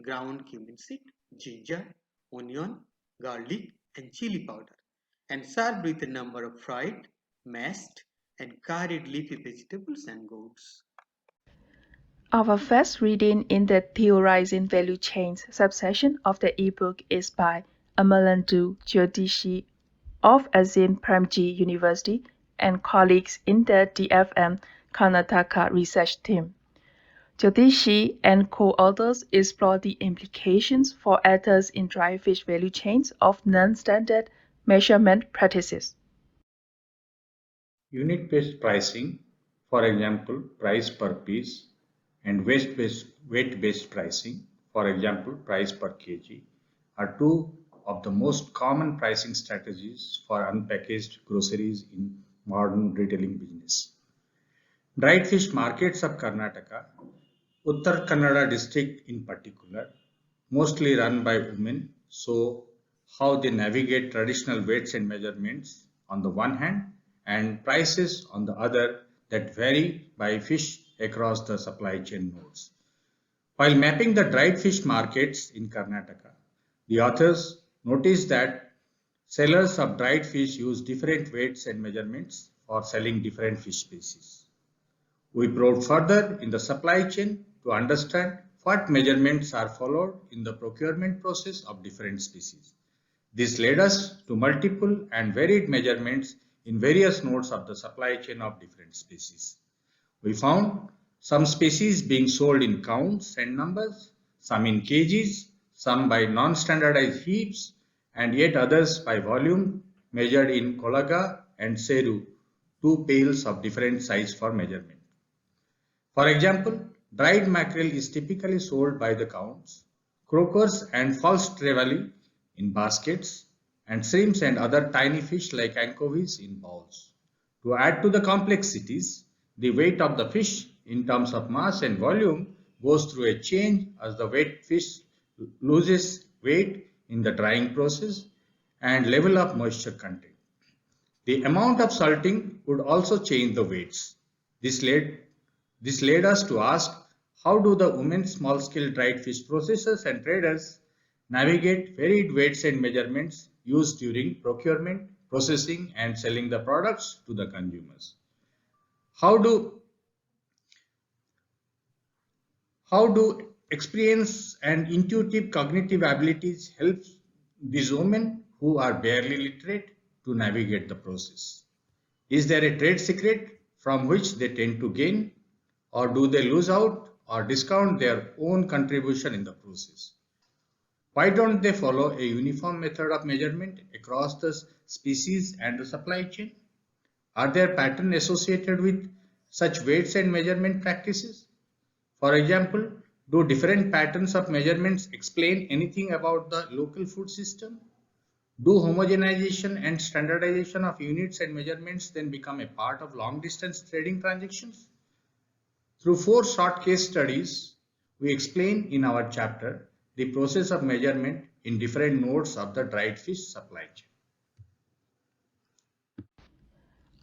ground cumin seed, ginger, onion, garlic, and chili powder, and served with a number of fried, mashed, and curried leafy vegetables and gourds. Our first reading in the Theorizing Value Chains subsection of the ebook is by Amalandu Jyotishi of Azim Premji University and colleagues in the DFM Karnataka research team. Jyotishi and co-authors explore the implications for actors in dry fish value chains of non-standard measurement practices. Unit-based pricing, for example, price per piece, and weight-based pricing, for example, price per kg, are two of the most common pricing strategies for unpackaged groceries in modern retailing business. Dried fish markets of Karnataka, Uttar Kannada district in particular, mostly run by women, so how they navigate traditional weights and measurements on the one hand and prices on the other that vary by fish across the supply chain nodes. While mapping the dried fish markets in Karnataka, the authors noticed that sellers of dried fish use different weights and measurements for selling different fish species. We probed further in the supply chain to understand what measurements are followed in the procurement process of different species. This led us to multiple and varied measurements in various nodes of the supply chain of different species. We found some species being sold in counts and numbers, some in kgs, some by non-standardized heaps, and yet others by volume measured in kolaga and seru, two pails of different size for measurement. For example, dried mackerel is typically sold by the counts, croakers and false trevally in baskets, and shrimps and other tiny fish like anchovies in bowls. To add to the complexities, the weight of the fish in terms of mass and volume goes through a change as the wet fish loses weight in the drying process and level of moisture content. The amount of salting would also change the weights. This led us to ask, how do the women small-scale dried fish processors and traders navigate varied weights and measurements used during procurement, processing, and selling the products to the consumers. How do experience and intuitive cognitive abilities help these women who are barely literate to navigate the process? Is there a trade secret from which they tend to gain, or do they lose out or discount their own contribution in the process? Why don't they follow a uniform method of measurement across the species and the supply chain? Are there patterns associated with such weights and measurement practices? For example, do different patterns of measurements explain anything about the local food system? Do homogenization and standardization of units and measurements then become a part of long-distance trading transactions? Through 4 short case studies, we explain in our chapter the process of measurement in different nodes of the dried fish supply chain.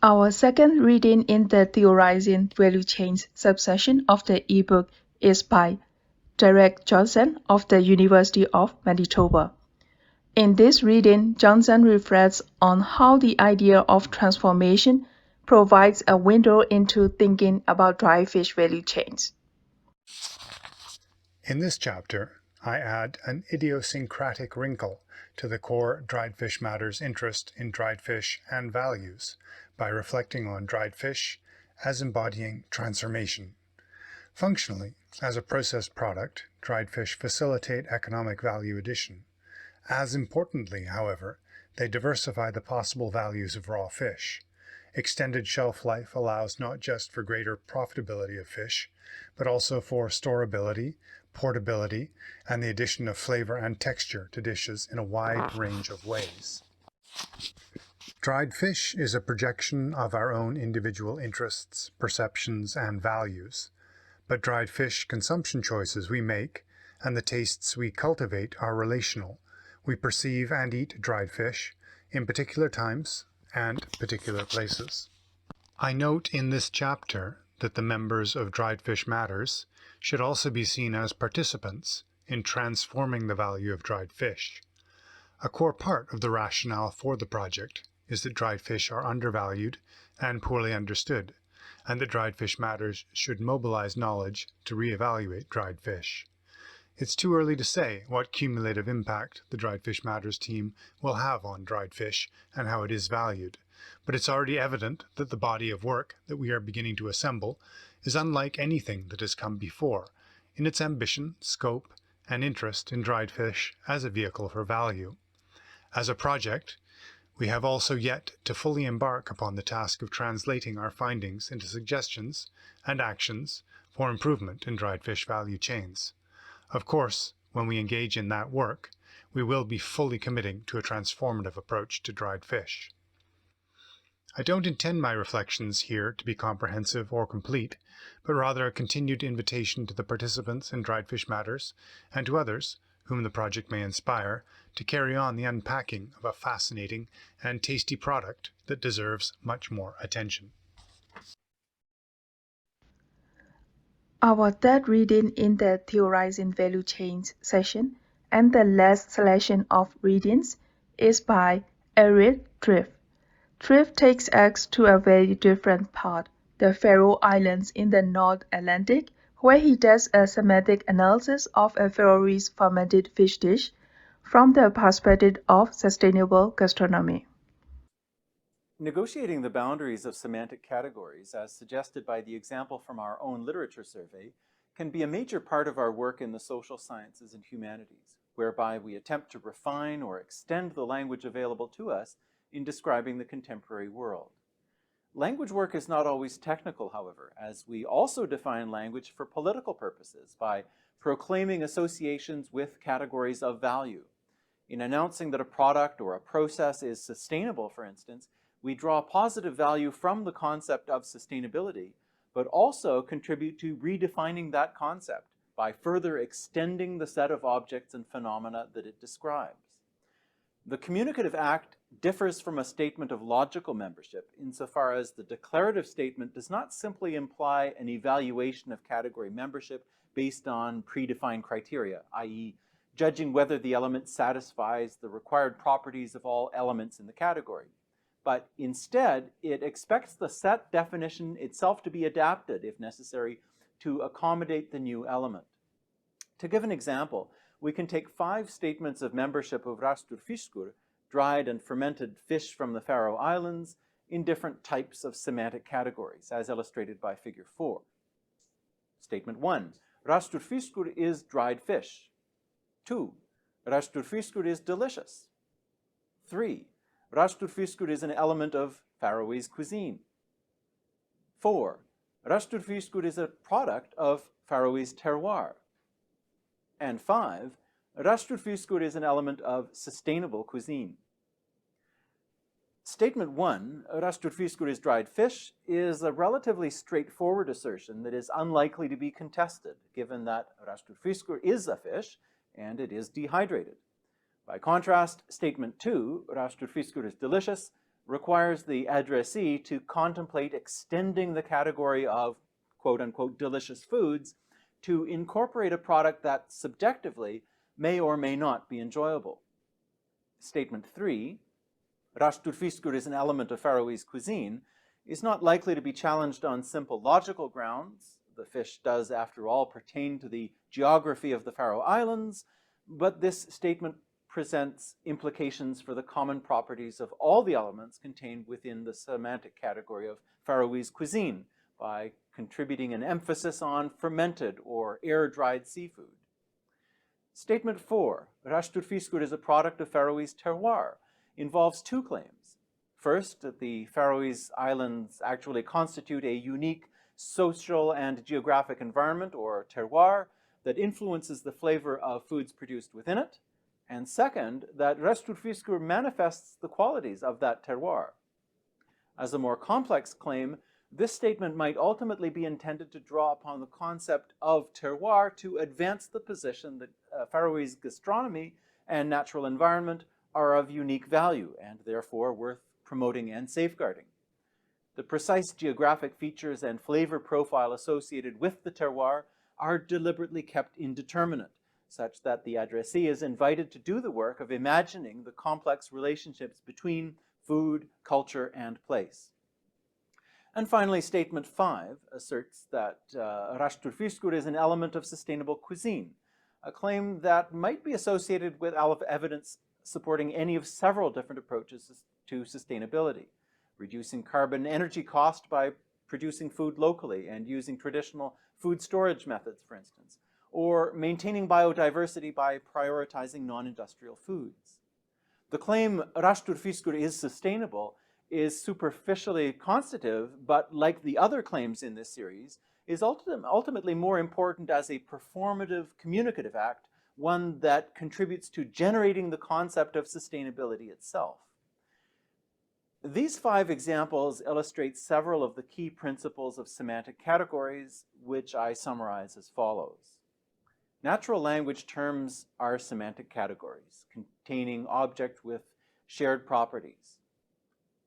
Our second reading in the Theorizing Value Chains subsection of the ebook is by Derek Johnson of the University of Manitoba. In this reading, Johnson reflects on how the idea of transformation provides a window into thinking about dry fish value chains. In this chapter, I add an idiosyncratic wrinkle to the core Dried Fish Matters interest in dried fish and values by reflecting on dried fish as embodying transformation. Functionally, as a processed product, dried fish facilitate economic value addition. As importantly, however, they diversify the possible values of raw fish. Extended shelf life allows not just for greater profitability of fish, but also for storability, portability, and the addition of flavor and texture to dishes in a wide range of ways. Dried fish is a projection of our own individual interests, perceptions, and values. But dried fish consumption choices we make and the tastes we cultivate are relational. We perceive and eat dried fish in particular times and particular places. I note in this chapter that the members of Dried Fish Matters should also be seen as participants in transforming the value of dried fish. A core part of the rationale for the project is that dried fish are undervalued and poorly understood, and that Dried Fish Matters should mobilize knowledge to reevaluate dried fish. It's too early to say what cumulative impact the Dried Fish Matters team will have on dried fish and how it is valued, but it's already evident that the body of work that we are beginning to assemble is unlike anything that has come before in its ambition, scope, and interest in dried fish as a vehicle for value. As a project, we have also yet to fully embark upon the task of translating our findings into suggestions and actions for improvement in dried fish value chains. Of course, when we engage in that work, we will be fully committing to a transformative approach to dried fish. I don't intend my reflections here to be comprehensive or complete, but rather a continued invitation to the participants in Dried Fish Matters and to others whom the project may inspire to carry on the unpacking of a fascinating and tasty product that deserves much more attention. Our third reading in the Theorizing Value Chains session and the last selection of readings is by Thrift. Thrift takes us to a very different part, the Faroe Islands in the North Atlantic, where he does a semantic analysis of a Faroese fermented fish dish from the perspective of sustainable gastronomy. Negotiating the boundaries of semantic categories, as suggested by the example from our own literature survey, can be a major part of our work in the social sciences and humanities, whereby we attempt to refine or extend the language available to us in describing the contemporary world. Language work is not always technical, however, as we also define language for political purposes by proclaiming associations with categories of value. In announcing that a product or a process is sustainable, for instance, we draw positive value from the concept of sustainability, but also contribute to redefining that concept by further extending the set of objects and phenomena that it describes. The Communicative Act differs from a statement of logical membership insofar as the declarative statement does not simply imply an evaluation of category membership based on predefined criteria, i.e., judging whether the element satisfies the required properties of all elements in the category. but instead it expects the set definition itself to be adapted, if necessary, to accommodate the new element. To give an example, we can take 5 statements of membership of Rastur Fiskur, dried and fermented fish from the Faroe Islands, in different types of semantic categories, as illustrated by figure 4. Statement 1, Rastur Fiskur is dried fish. 2, Rastur Fiskur is delicious. 3, Rastur Fiskur is an element of Faroese cuisine. 4, Rastur Fiskur is a product of Faroese terroir. And 5, Rastur Fiskur is an element of sustainable cuisine. Statement 1, Rastur Fiskur is dried fish, is a relatively straightforward assertion that is unlikely to be contested, given that Rastur Fiskur is a fish and it is dehydrated. By contrast, statement 2, Rastur Fiskur is delicious, requires the addressee to contemplate extending the category of quote-unquote delicious foods to incorporate a product that subjectively may or may not be enjoyable. Statement 3, Rastur Fiskur is an element of Faroese cuisine, is not likely to be challenged on simple logical grounds. The fish does, after all, pertain to the geography of the Faroe Islands, but this statement presents implications for the common properties of all the elements contained within the semantic category of Faroese cuisine by contributing an emphasis on fermented or air-dried seafood. Statement 4, Rastur Fiskur is a product of Faroese terroir, involves 2 claims. First, that the Faroe Islands actually constitute a unique social and geographic environment, or terroir, that influences the flavor of foods produced within it. And second, that Rastur Fiskur manifests the qualities of that terroir. As a more complex claim, this statement might ultimately be intended to draw upon the concept of terroir to advance the position that Faroese gastronomy and natural environment are of unique value and therefore worth promoting and safeguarding. The precise geographic features and flavor profile associated with the terroir are deliberately kept indeterminate, such that the addressee is invited to do the work of imagining the complex relationships between food, culture, and place. And finally, statement 5 asserts that Rastur Fiskur is an element of sustainable cuisine, a claim that might be associated with evidence supporting any of several different approaches to sustainability, reducing carbon energy cost by producing food locally and using traditional food storage methods, for instance, or maintaining biodiversity by prioritizing non-industrial foods. The claim Rastur Fiskur is sustainable is superficially constitutive, but like the other claims in this series, is ultimately more important as a performative communicative act, one that contributes to generating the concept of sustainability itself. These 5 examples illustrate several of the key principles of semantic categories, which I summarize as follows. Natural language terms are semantic categories containing objects with shared properties.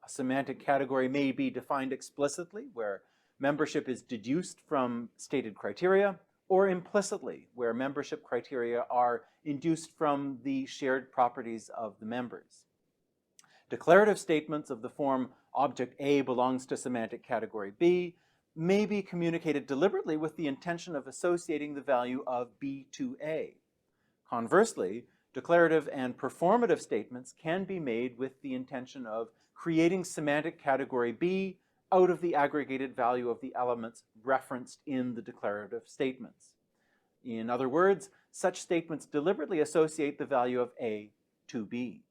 A semantic category may be defined explicitly, where membership is deduced from stated criteria, or implicitly, where membership criteria are induced from the shared properties of the members. Declarative statements of the form object A belongs to semantic category B may be communicated deliberately with the intention of associating the value of B to A. Conversely, declarative and performative statements can be made with the intention of creating semantic category B out of the aggregated value of the elements referenced in the declarative statements. In other words, such statements deliberately associate the value of A to B.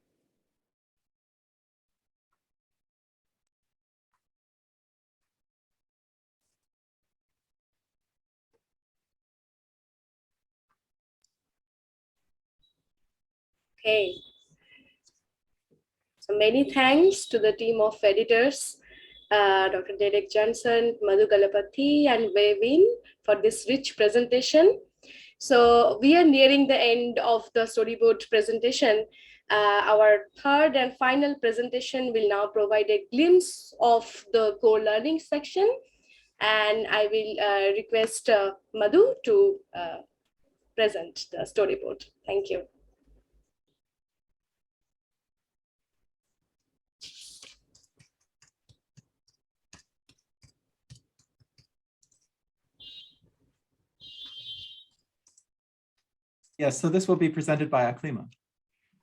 Okay. So many thanks to the team of editors, Dr. Derek Johnson, Madu GALAPPATHTHI, and Wei for this rich presentation. So we are nearing the end of the storyboard presentation. Our third and final presentation will now provide a glimpse of the core learning section. And I will request Madu to present the storyboard. Thank you. Yes, so this will be presented by Aklima,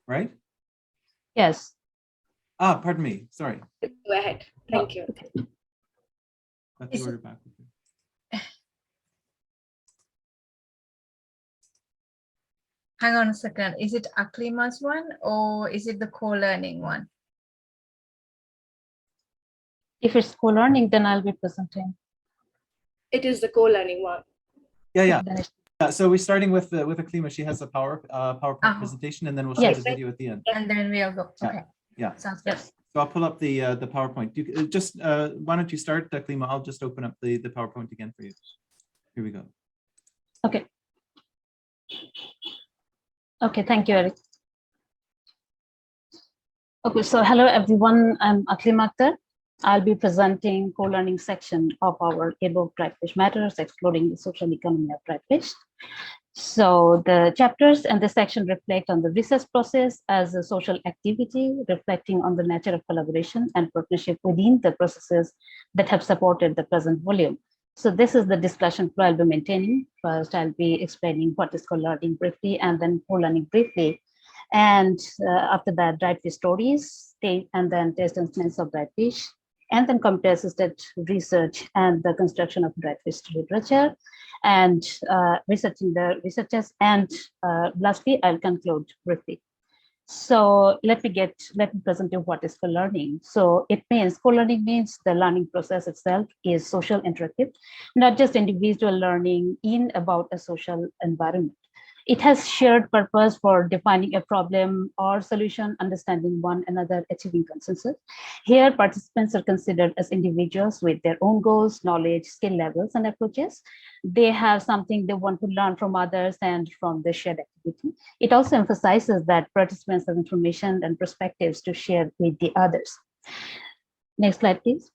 right? Yes. Ah, pardon me, sorry. Go ahead. Thank you. Got the order back. Hang on a second. Is it Aklima's one or is it the co-learning one? If it's co-learning, then I'll be presenting. It is the co-learning one. Yeah. So we're starting with Aklima. She has a PowerPoint presentation, and then we'll share the video at the end. And then we'll go. Okay. Yeah. Sounds good. So I'll pull up the PowerPoint. You just why don't you start, Aklima? I'll just open up the PowerPoint again for you. Here we go. Okay. Okay, thank you, Eric. Okay, so hello everyone. I'm Aklima AKTER. I'll be presenting co-learning section of our ebook Dried Fish Matters, Exploring the Social Economy of Dried Fish. So the chapters and this section reflect on the research process as a social activity, reflecting on the nature of collaboration and partnership within the processes that have supported the present volume. So this is the discussion flow I'll be maintaining. First, I'll be explaining what is co-learning briefly, and then co-learning briefly. And after that, dried fish stories, and then taste and smells of dried fish, and then computer-assisted research and the construction of dried fish literature, and researching the researchers. And lastly, I'll conclude briefly. So let me present you what is co-learning. So it means co-learning means the learning process itself is social interactive, not just individual learning in about a social environment. It has shared purpose for defining a problem or solution, understanding one another, achieving consensus. Here, participants are considered as individuals with their own goals, knowledge, skill levels, and approaches. They have something they want to learn from others and from the shared activity. It also emphasizes that participants have information and perspectives to share with the others. Next slide, please.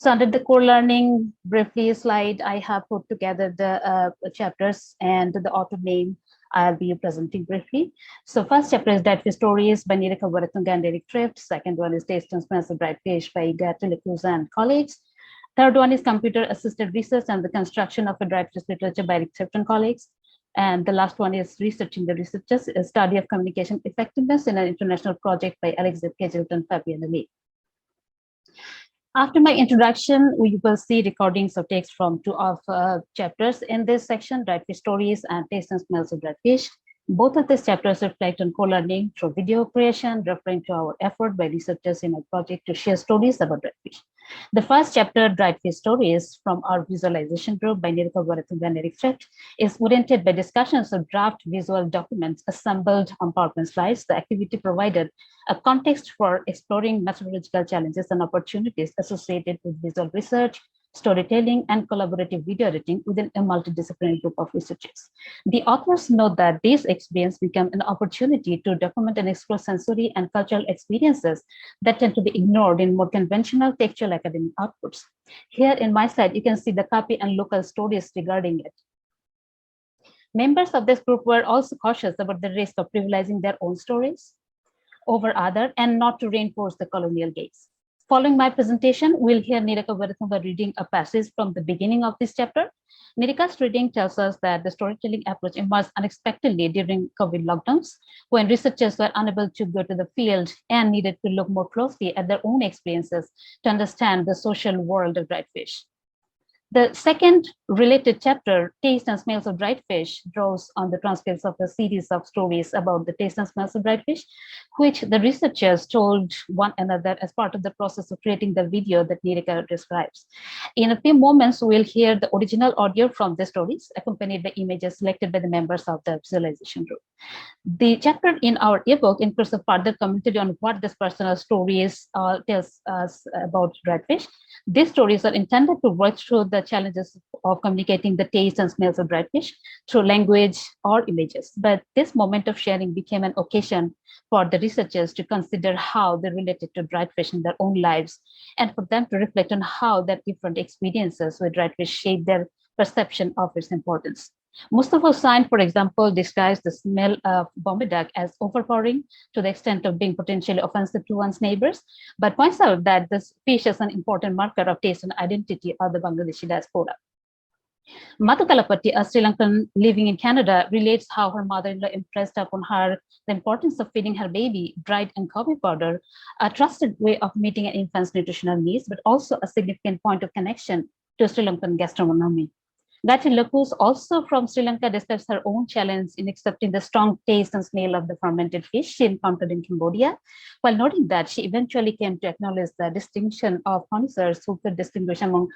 So under the core learning briefly slide, I have put together the chapters and the author name I'll be presenting briefly. So first chapter is Dried Fish Stories by Nirika Varatunga and Eric Thrift. Second one is Taste and Smells of Dried Fish by Editorial and colleagues. Third one is Computer Assisted Research and the Construction of a Dried Fish Literature by Eric Thrift and colleagues. And the last one is Researching the Researchers, a Study of Communication Effectiveness in an International Project by Alex Zipke, and Fabian Lee. After my introduction, we will see recordings of text from two of chapters in this section, Dried Fish Stories and Taste and Smells of Dried Fish. Both of these chapters reflect on co-learning through video creation, referring to our effort by researchers in a project to share stories about dried fish. The first chapter, Dried Fish Stories, from our visualization group by Nirika Varatunga and Eric Thrift, is oriented by discussions of draft visual documents assembled on PowerPoint slides. The activity provided a context for exploring methodological challenges and opportunities associated with visual research, storytelling, and collaborative video editing within a multidisciplinary group of researchers. The authors note that this experience became an opportunity to document and explore sensory and cultural experiences that tend to be ignored in more conventional textual academic outputs. Here in my slide, you can see the copy and local stories regarding it. Members of this group were also cautious about the risk of privileging their own stories over other and not to reinforce the colonial gaze. Following my presentation, we'll hear Nirika Varatunga reading a passage from the beginning of this chapter. Nirika's reading tells us that the storytelling approach emerged unexpectedly during COVID lockdowns, when researchers were unable to go to the field and needed to look more closely at their own experiences to understand the social world of dried fish. The second related chapter, Taste and Smells of Dried Fish, draws on the transcripts of a series of stories about the taste and smells of dried fish, which the researchers told one another as part of the process of creating the video that Nirika describes. In a few moments, we'll hear the original audio from the stories, accompanied by images selected by the members of the visualization group. The chapter in our ebook includes a further commentary on what this personal stories tells us about dried fish. These stories are intended to work through the challenges of communicating the taste and smells of dried fish through language or images. But this moment of sharing became an occasion for the researchers to consider how they related to dried fish in their own lives, and for them to reflect on how their different experiences with dried fish shape their perception of its importance. Mustafa Hussain, for example, describes the smell of Bombay duck as overpowering to the extent of being potentially offensive to one's neighbors, but points out that this fish is an important marker of taste and identity of the Bangladeshi diaspora. Madu, a Sri Lankan living in Canada, relates how her mother-in-law impressed upon her the importance of feeding her baby dried and coffee powder, a trusted way of meeting an infant's nutritional needs, but also a significant point of connection to Sri Lankan gastronomy. Gayatri Lakus, also from Sri Lanka, describes her own challenge in accepting the strong taste and smell of the fermented fish she encountered in Cambodia, while noting that she eventually came to acknowledge the distinction of connoisseurs who could distinguish among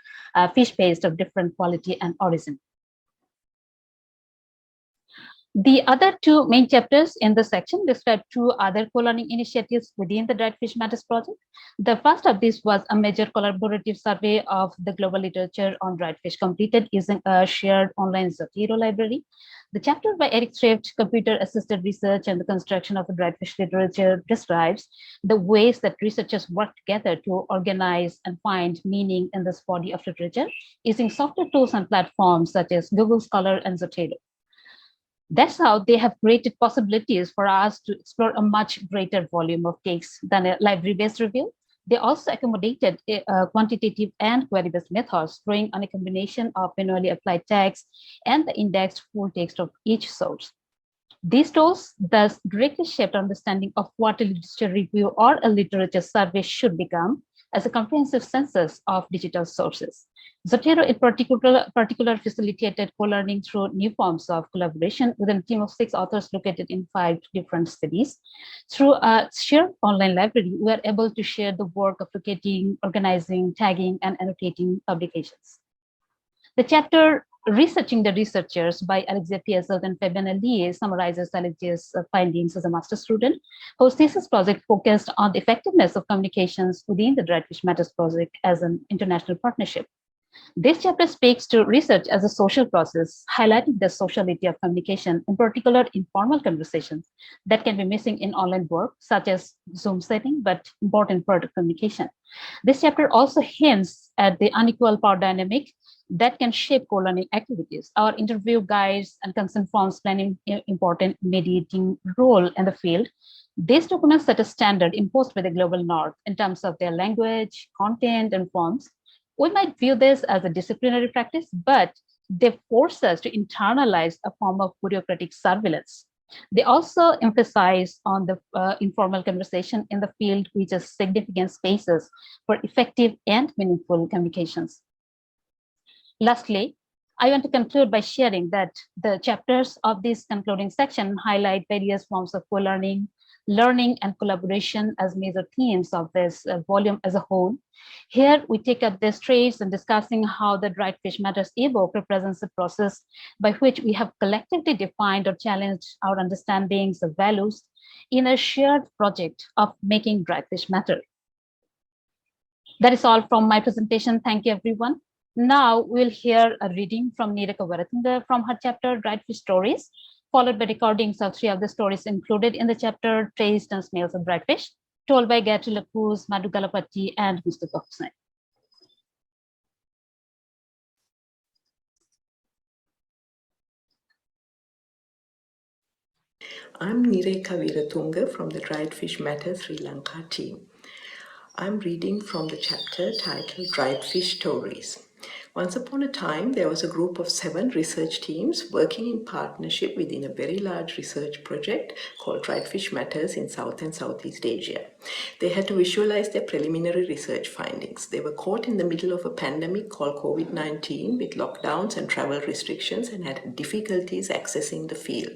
fish paste of different quality and origin. The other two main chapters in the section describe two other co-learning initiatives within the Dried Fish Matters project. The first of these was a major collaborative survey of the global literature on dried fish completed using a shared online Zotero library. The chapter by Eric Thrift, Computer-Assisted Research and the Construction of the Dried Fish Literature, describes the ways that researchers work together to organize and find meaning in this body of literature using software tools and platforms such as Google Scholar and Zotero. That's how they have created possibilities for us to explore a much greater volume of text than a library-based review. They also accommodated quantitative and query-based methods, drawing on a combination of manually applied tags and the indexed full text of each source. These tools thus directly shaped understanding of what a literature review or a literature survey should become as a comprehensive census of digital sources. Zotero in particular facilitated co-learning through new forms of collaboration with a team of 6 authors located in 5 different cities. Through a shared online library, we are able to share the work of locating, organizing, tagging, and annotating publications. The chapter Researching the Researchers by Alexia Piazzolt and Fabian Allier summarizes Alexia's findings as a master's student, whose thesis project focused on the effectiveness of communications within the Dried Fish Matters project as an international partnership. This chapter speaks to research as a social process, highlighting the sociality of communication, in particular informal conversations that can be missing in online work, such as Zoom setting, but important part of communication. This chapter also hints at the unequal power dynamic that can shape co-learning activities. Our interview guides and consent forms play an important mediating role in the field. These documents set a standard imposed by the global north in terms of their language, content, and forms. We might view this as a disciplinary practice, but they force us to internalize a form of bureaucratic surveillance. They also emphasize on the informal conversation in the field, which is significant spaces for effective and meaningful communications. Lastly, I want to conclude by sharing that the chapters of this concluding section highlight various forms of co-learning, learning, and collaboration as major themes of this volume as a whole. Here, we take up these traits in discussing how the Dried Fish Matters ebook represents a process by which we have collectively defined or challenged our understandings of values in a shared project of making dried fish matter. That is all from my presentation. Thank you, everyone. Now we'll hear a reading from Nirika Varatanga from her chapter, Dried Fish Stories, followed by recordings of 3 of the stories included in the chapter, Taste and Smells of Dried Fish, told by Gayatri Lakus, Madu, GALAPPATHTHI, and Mustafa Hussain. I'm Nireka Viratunga from the Dried Fish Matter Sri Lanka team. I'm reading from the chapter titled Dried Fish Stories. Once upon a time, there was a group of 7 research teams working in partnership within a very large research project called Dried Fish Matters in South and Southeast Asia. They had to visualize their preliminary research findings. They were caught in the middle of a pandemic called COVID-19 with lockdowns and travel restrictions and had difficulties accessing the field.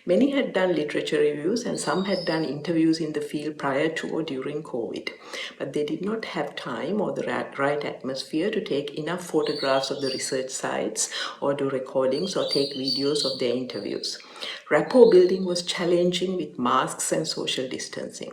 Many had done literature reviews and some had done interviews in the field prior to or during COVID. But they did not have time or the right atmosphere to take enough photographs of the research sites or do recordings or take videos of their interviews. Rapport building was challenging with masks and social distancing.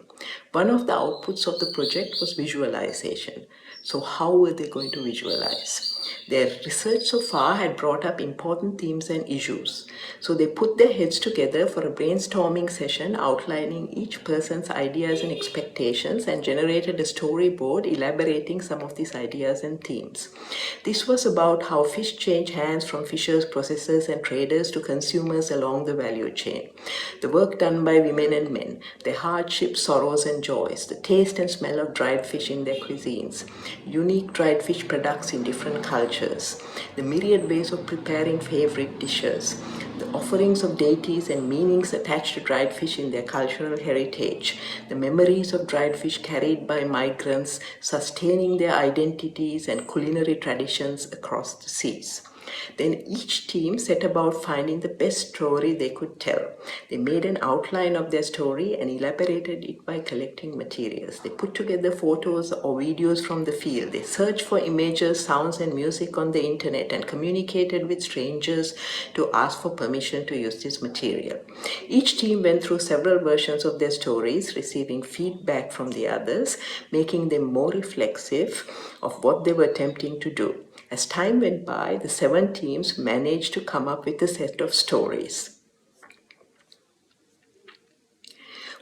One of the outputs of the project was visualization. So how were they going to visualize? Their research so far had brought up important themes and issues. So they put their heads together for a brainstorming session outlining each person's ideas and expectations and generated a storyboard elaborating some of these ideas and themes. This was about how fish change hands from fishers, processors, and traders to consumers along the value chain. The work done by women and men, their hardships, sorrows, and joys, the taste and smell of dried fish in their cuisines, unique dried fish products in different cultures, the myriad ways of preparing favorite dishes, the offerings of deities and meanings attached to dried fish in their cultural heritage, the memories of dried fish carried by migrants, sustaining their identities and culinary traditions across the seas. Then each team set about finding the best story they could tell. They made an outline of their story and elaborated it by collecting materials. They put together photos or videos from the field. They searched for images, sounds, and music on the internet and communicated with strangers to ask for permission to use this material. Each team went through several versions of their stories, receiving feedback from the others, making them more reflexive of what they were attempting to do. As time went by, the 7 teams managed to come up with a set of stories.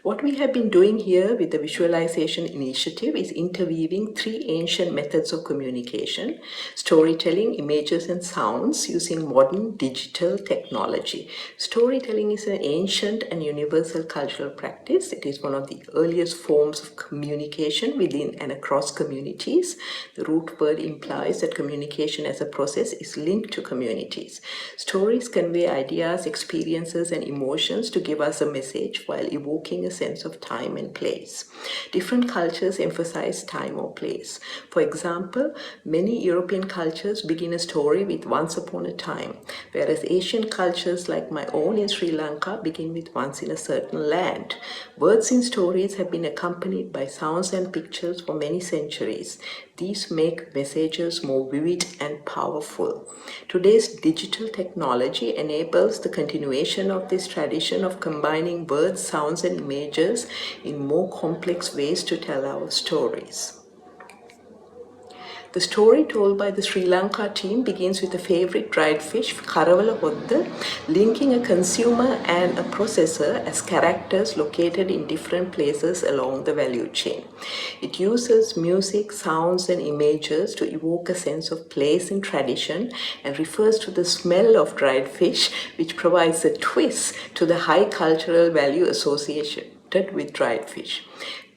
What we have been doing here with the visualization initiative is interweaving 3 ancient methods of communication: storytelling, images, and sounds using modern digital technology. Storytelling is an ancient and universal cultural practice. It is one of the earliest forms of communication within and across communities. The root word implies that communication as a process is linked to communities. Stories convey ideas, experiences, and emotions to give us a message while evoking a sense of time and place. Different cultures emphasize time or place. For example, many European cultures begin a story with once upon a time, whereas Asian cultures like my own in Sri Lanka begin with once in a certain land. Words in stories have been accompanied by sounds and pictures for many centuries. These make messages more vivid and powerful. Today's digital technology enables the continuation of this tradition of combining words, sounds, and images in more complex ways to tell our stories. The story told by the Sri Lanka team begins with a favorite dried fish, Karavala Hodda, linking a consumer and a processor as characters located in different places along the value chain. It uses music, sounds, and images to evoke a sense of place and tradition and refers to the smell of dried fish, which provides a twist to the high cultural value associated with dried fish.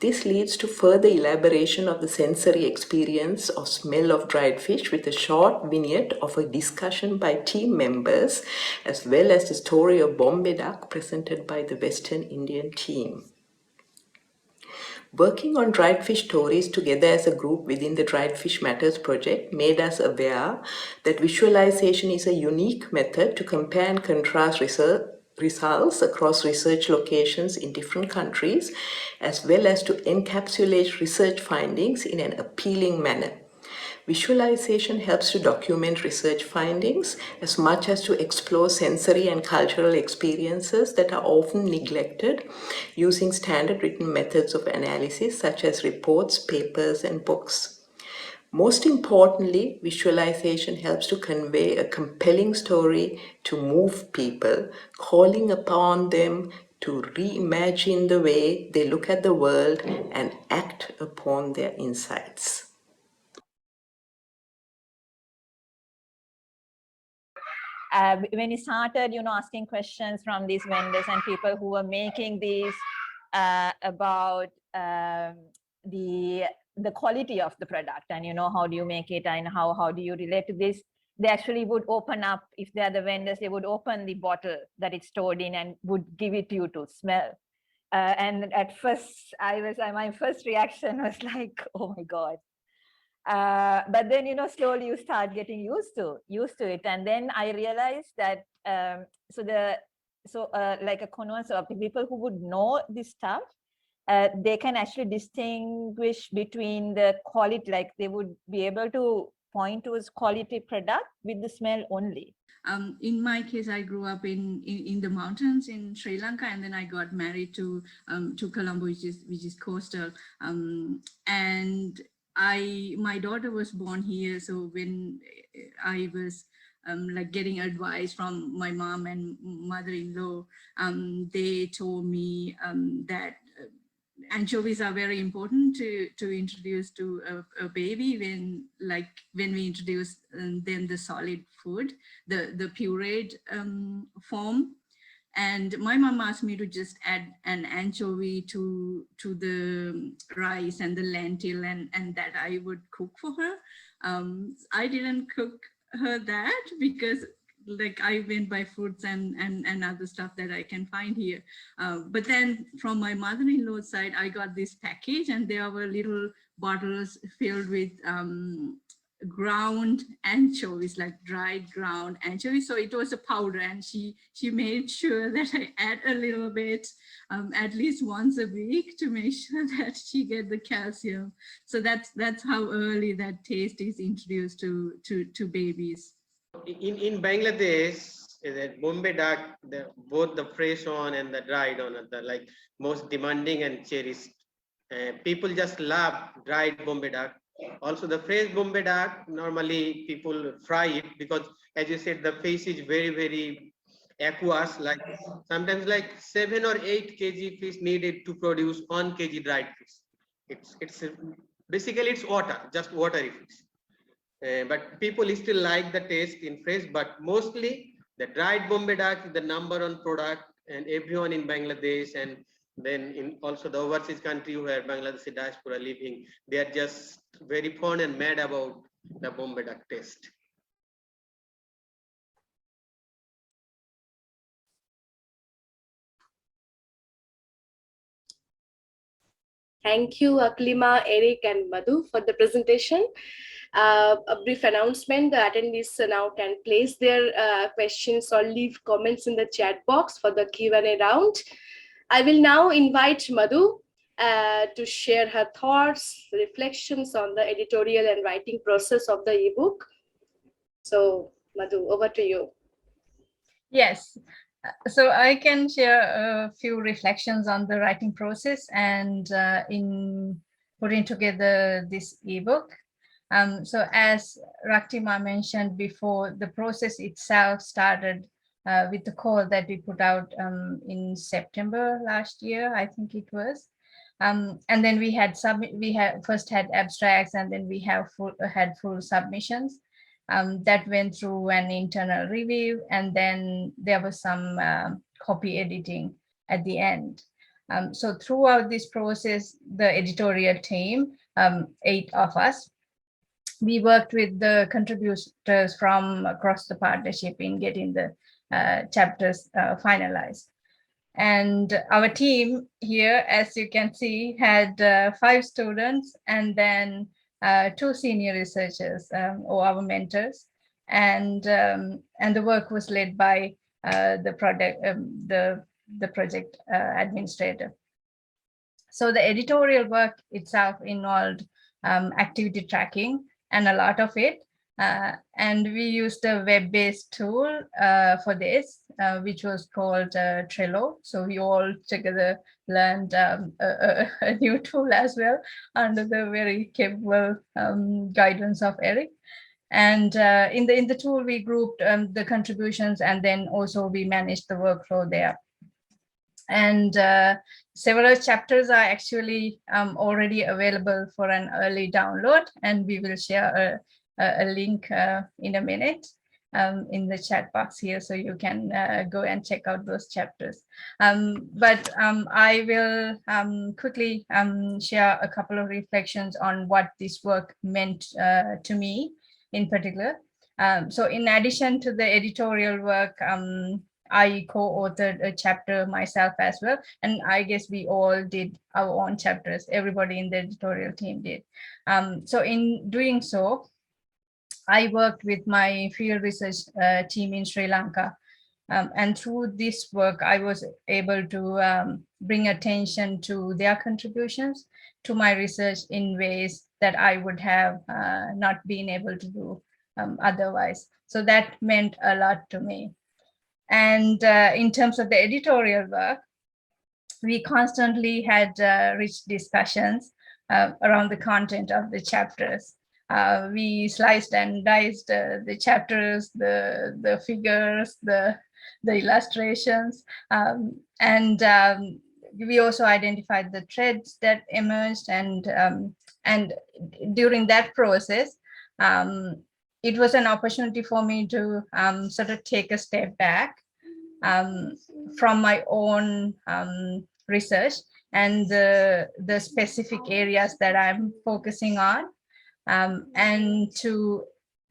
This leads to further elaboration of the sensory experience or smell of dried fish with a short vignette of a discussion by team members, as well as the story of Bombay duck presented by the Western Indian team. Working on dried fish stories together as a group within the Dried Fish Matters project made us aware that visualization is a unique method to compare and contrast results across research locations in different countries, as well as to encapsulate research findings in an appealing manner. Visualization helps to document research findings as much as to explore sensory and cultural experiences that are often neglected using standard written methods of analysis such as reports, papers, and books. Most importantly, visualization helps to convey a compelling story to move people, calling upon them to reimagine the way they look at the world and act upon their insights. When you started, asking questions from these vendors and people who were making these about the quality of the product and how do you make it and how do you relate to this, they actually would open up, if they are the vendors, they would open the bottle that it's stored in and would give it to you to smell. And at first, my first reaction was like, oh my God. But then, slowly you start getting used to it. And then I realized that, like a connoisseur of the people who would know this stuff, they can actually distinguish between the quality, like they would be able to point towards quality product with the smell only. In my case, I grew up in the mountains in Sri Lanka, and then I got married to Colombo, which is coastal. And my daughter was born here, so when I was like getting advice from my mom and mother-in-law, they told me that anchovies are very important to introduce to a baby when we introduce them the solid food, the pureed form. And my mom asked me to just add an anchovy to the rice and the lentil, and that I would cook for her. I didn't cook her that because like I went by fruits and other stuff that I can find here. But then from my mother-in-law's side, I got this package, and there were little bottles filled with ground anchovies, like dried ground anchovies. So it was a powder, and she made sure that I add a little bit at least once a week to make sure that she get the calcium. So that's how early that taste is introduced to babies. In Bangladesh, that Bombay duck, both the fresh one and the dried one are the like most demanding and cherished. People just love dried Bombay duck. Also, the fresh Bombay duck, normally people fry it because, as you said, the fish is very, very aqueous. Like sometimes, like 7 or 8 kg fish needed to produce 1 kg dried fish. It's basically it's water, just watery fish. But people still like the taste in fresh, but mostly the dried Bombay duck is the #1 product, and everyone in Bangladesh and then in also the overseas country where Bangladeshi diaspora living, they are just very fond and mad about the Bombay duck taste. Thank you, Aklima, Eric, and Madu for the presentation. A brief announcement: the attendees now can place their questions or leave comments in the chat box for the Q&A round. I will now invite Madu to share her thoughts, reflections on the editorial and writing process of the ebook. So, Madu, over to you. Yes. So I can share a few reflections on the writing process and in putting together this ebook. So as Raktima mentioned before, the process itself started with the call that we put out in September last year, I think it was. And then we first had abstracts, and then we had full submissions. That went through an internal review, and then there was some copy editing at the end. So throughout this process, the editorial team, 8 of us, we worked with the contributors from across the partnership in getting the chapters finalized. And our team here, as you can see, had 5 students and then 2 senior researchers or our mentors, and the work was led by the project administrator. So the editorial work itself involved activity tracking and a lot of it, and we used a web-based tool for this, which was called Trello. So we all together learned a new tool as well under the very capable guidance of Eric. And in the tool, we grouped the contributions, and then also we managed the workflow there. And several chapters are actually already available for an early download, and we will share a link in a minute in the chat box here, so you can go and check out those chapters. But I will quickly share a couple of reflections on what this work meant to me in particular. So in addition to the editorial work, I co-authored a chapter myself as well, and I guess we all did our own chapters. Everybody in the editorial team did. So in doing so, I worked with my field research team in Sri Lanka, and through this work, I was able to bring attention to their contributions to my research in ways that I would have not been able to do otherwise. So that meant a lot to me. And in terms of the editorial work, we constantly had rich discussions around the content of the chapters. We sliced and diced the chapters, the figures, the illustrations, and we also identified the threads that emerged. And during that process, it was an opportunity for me to sort of take a step back from my own research and the specific areas that I'm focusing on, and to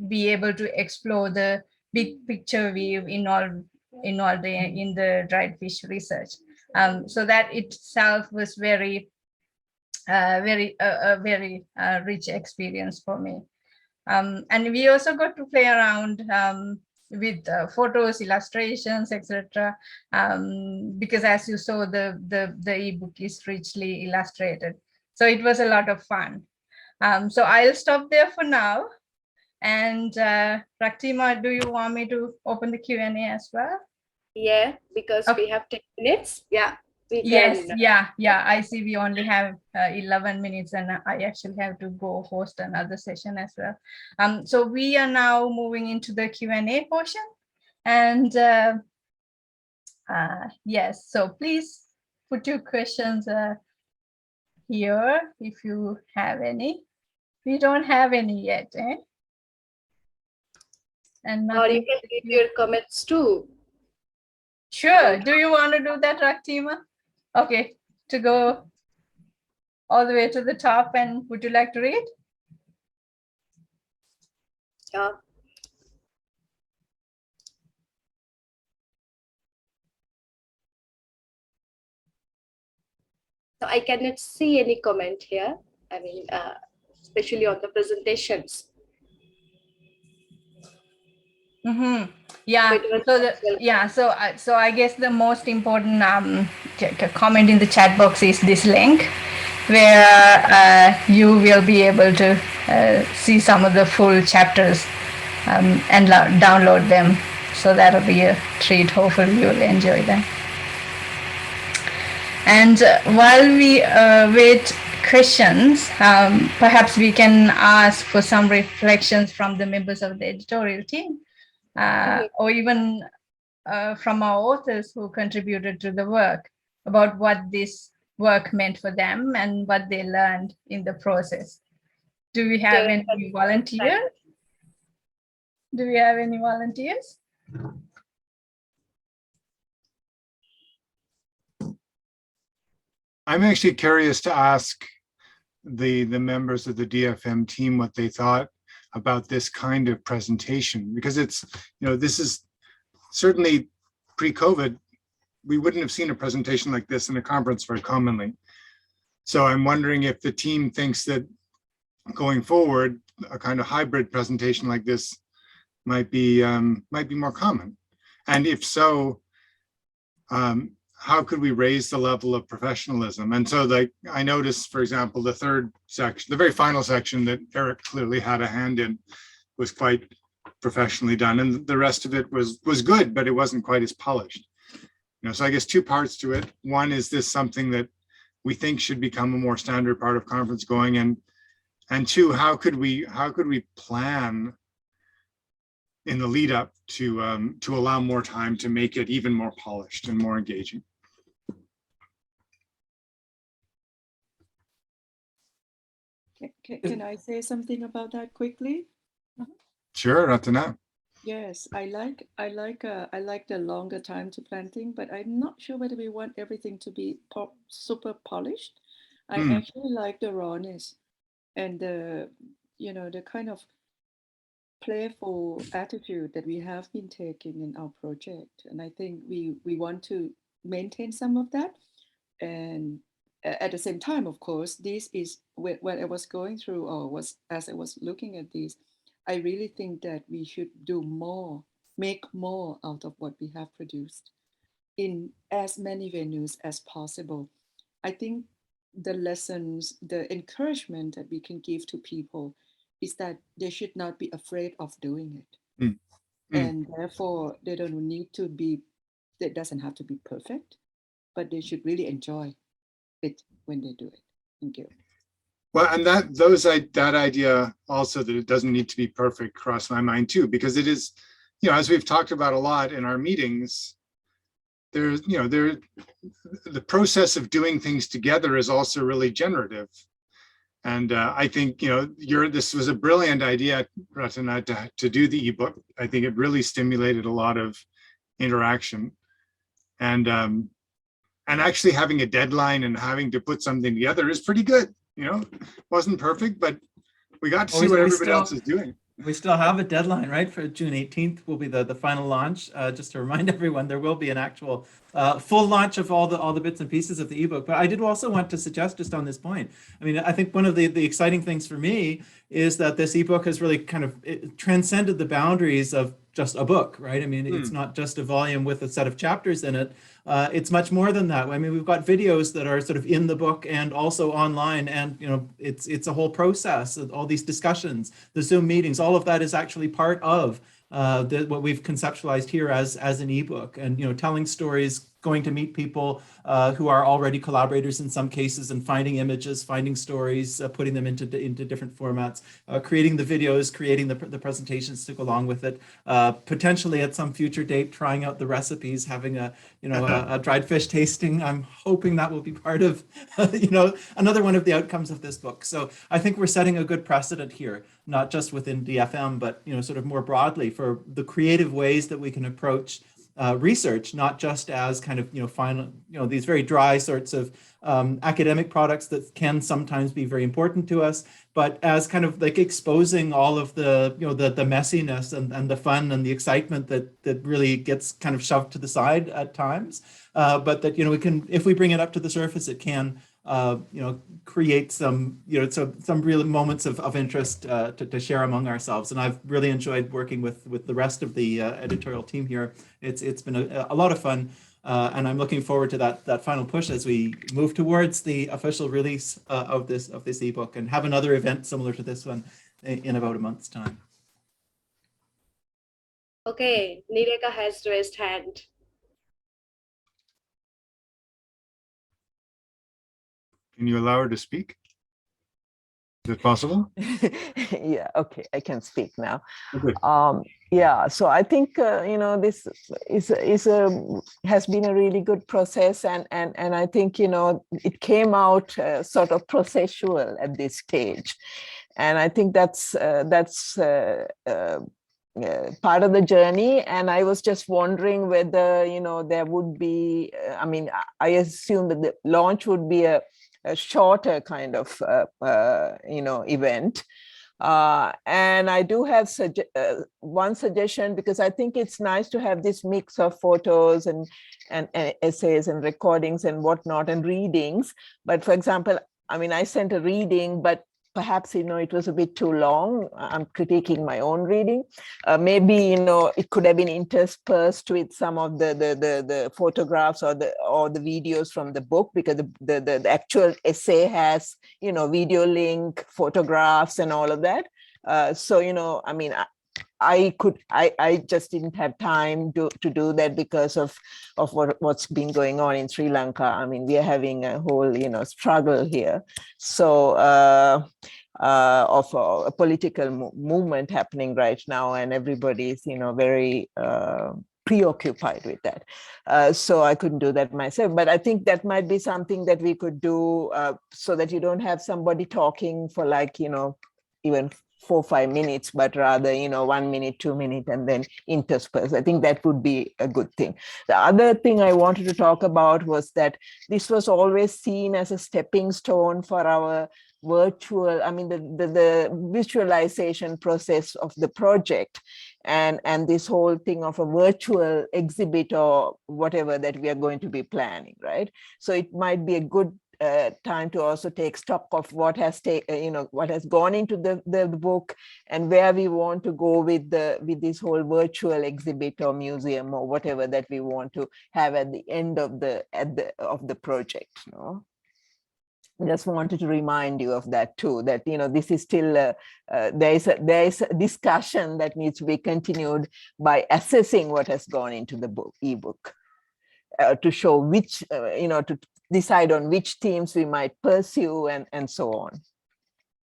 be able to explore the big picture view in the dried fish research. So that itself was very rich experience for me. And we also got to play around with photos, illustrations, etc. Because as you saw, the ebook is richly illustrated. So it was a lot of fun. So I'll stop there for now. And Raktima, do you want me to open the Q&A as well? Yeah, because we have 10 minutes. Yeah. Yes, yeah. I see we only have 11 minutes and I actually have to go host another session as well. So we are now moving into the Q&A portion. And yes, so please put your questions here if you have any. We don't have any yet, eh? And or you can leave your comments too. Sure. Do you want to do that, Raktima? Okay, to go all the way to the top, and would you like to read? Yeah. So I cannot see any comment here. I mean, especially on the presentations. Mm-hmm. Yeah. So I guess the most important comment in the chat box is this link, where you will be able to see some of the full chapters and download them. So that'll be a treat. Hopefully you'll enjoy them. And while we wait questions, perhaps we can ask for some reflections from the members of the editorial team, or even from our authors who contributed to the work, about what this work meant for them and what they learned in the process. Do we have any volunteers? Do we have any volunteers? I'm actually curious to ask the members of the DFM team what they thought about this kind of presentation, because it's, this is certainly pre-COVID, we wouldn't have seen a presentation like this in a conference very commonly. So I'm wondering if the team thinks that going forward, a kind of hybrid presentation like this might be more common. And if so, how could we raise the level of professionalism? And so, like, I noticed, for example, the third section, the very final section that Eric clearly had a hand in, was quite professionally done, and the rest of it was good, but it wasn't quite as polished. So I guess two parts to it. One, is this something that we think should become a more standard part of conference going, and two, how could we plan in the lead up to allow more time to make it even more polished and more engaging? Can I say something about that quickly? Sure, Ratana. Yes, I like the longer time to planting, but I'm not sure whether we want everything to be super polished. I actually like the rawness and the kind of playful attitude that we have been taking in our project, and I think we want to maintain some of that. And at the same time, of course, this is when I was going through, or as I was looking at this, I really think that we should do more, make more out of what we have produced in as many venues as possible. I think the lessons, the encouragement that we can give to people is that they should not be afraid of doing it. And therefore, they don't need to be, it doesn't have to be perfect, but they should really enjoy it when they do it. Thank you. Well, and that idea also, that it doesn't need to be perfect, crossed my mind too, because it is, as we've talked about a lot in our meetings, the process of doing things together is also really generative. And I think, this was a brilliant idea, Ratana, to do the ebook. I think it really stimulated a lot of interaction. and actually having a deadline and having to put something together is pretty good. You know, wasn't perfect, but we got to see what everybody else is doing. We still have a deadline, right? For June 18th will be the final launch. Just to remind everyone, there will be an actual full launch of all the bits and pieces of the ebook. But I did also want to suggest just on this point. I mean, I think one of the exciting things for me is that this ebook has really kind of transcended the boundaries of just a book, right? I mean, it's not just a volume with a set of chapters in it. It's much more than that. I mean, we've got videos that are sort of in the book and also online, and you know, it's a whole process. All these discussions, the Zoom meetings, all of that is actually part of what we've conceptualized here as an ebook. And you know, telling stories, going to meet people who are already collaborators in some cases, and finding images, finding stories, putting them into different formats, creating the videos, creating the presentations to go along with it, potentially at some future date trying out the recipes, having a dried fish tasting. I'm hoping that will be part of another one of the outcomes of this book. So I think we're setting a good precedent here, not just within DFM, but sort of more broadly for the creative ways that we can approach research, not just as kind of final these very dry sorts of academic products that can sometimes be very important to us, but as kind of like exposing all of the the messiness and the fun and the excitement that really gets kind of shoved to the side at times, but that we can, if we bring it up to the surface, it can create some some real moments of interest to share among ourselves. And I've really enjoyed working with the rest of the editorial team here. It's been a lot of fun, and I'm looking forward to that final push as we move towards the official release of this ebook, and have another event similar to this one in about a month's time. Okay, Nireka has raised hand. Can you allow her to speak? Is it possible? Yeah, okay, I can speak now. Okay. Yeah, so I think this has been a really good process, and I think it came out sort of processual at this stage, and I think that's part of the journey. And I was just wondering whether there would be, I mean, I assume that the launch would be a shorter kind of event, and I do have one suggestion, because I think it's nice to have this mix of photos and essays and recordings and whatnot and readings. But for example, I mean, I sent a reading, but perhaps it was a bit too long. I'm critiquing my own reading. Maybe it could have been interspersed with some of the photographs or the videos from the book, because the actual essay has video link, photographs, and all of that. So I mean, I just didn't have time to do that because of what's been going on in Sri Lanka. I mean, we are having a whole struggle here, so of a political movement happening right now, and everybody is very preoccupied with that. So I couldn't do that myself, but I think that might be something that we could do, so that you don't have somebody talking for like even 4 or 5 minutes, but rather 1 minute, 2 minutes, and then intersperse. I think that would be a good thing. The other thing I wanted to talk about was that this was always seen as a stepping stone for our virtual, I mean, the visualization process of the project, and this whole thing of a virtual exhibit or whatever that we are going to be planning, right? So it might be a good time to also take stock of what has what has gone into the book, and where we want to go with this whole virtual exhibit or museum or whatever that we want to have at the end of the project. Just wanted to remind you of that too, that this is still there is a discussion that needs to be continued by assessing what has gone into the ebook, to show which to decide on which themes we might pursue, and so on,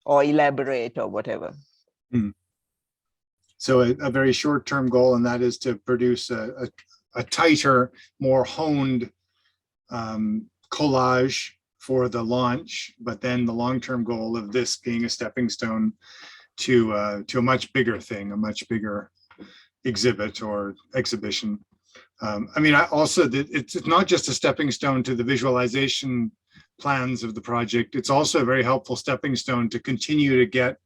or elaborate or whatever. So a very short-term goal, and that is to produce a tighter, more honed collage for the launch, but then the long-term goal of this being a stepping stone to a much bigger thing, a much bigger exhibit or exhibition. I mean, it's not just a stepping stone to the visualization plans of the project. It's also a very helpful stepping stone to continue to get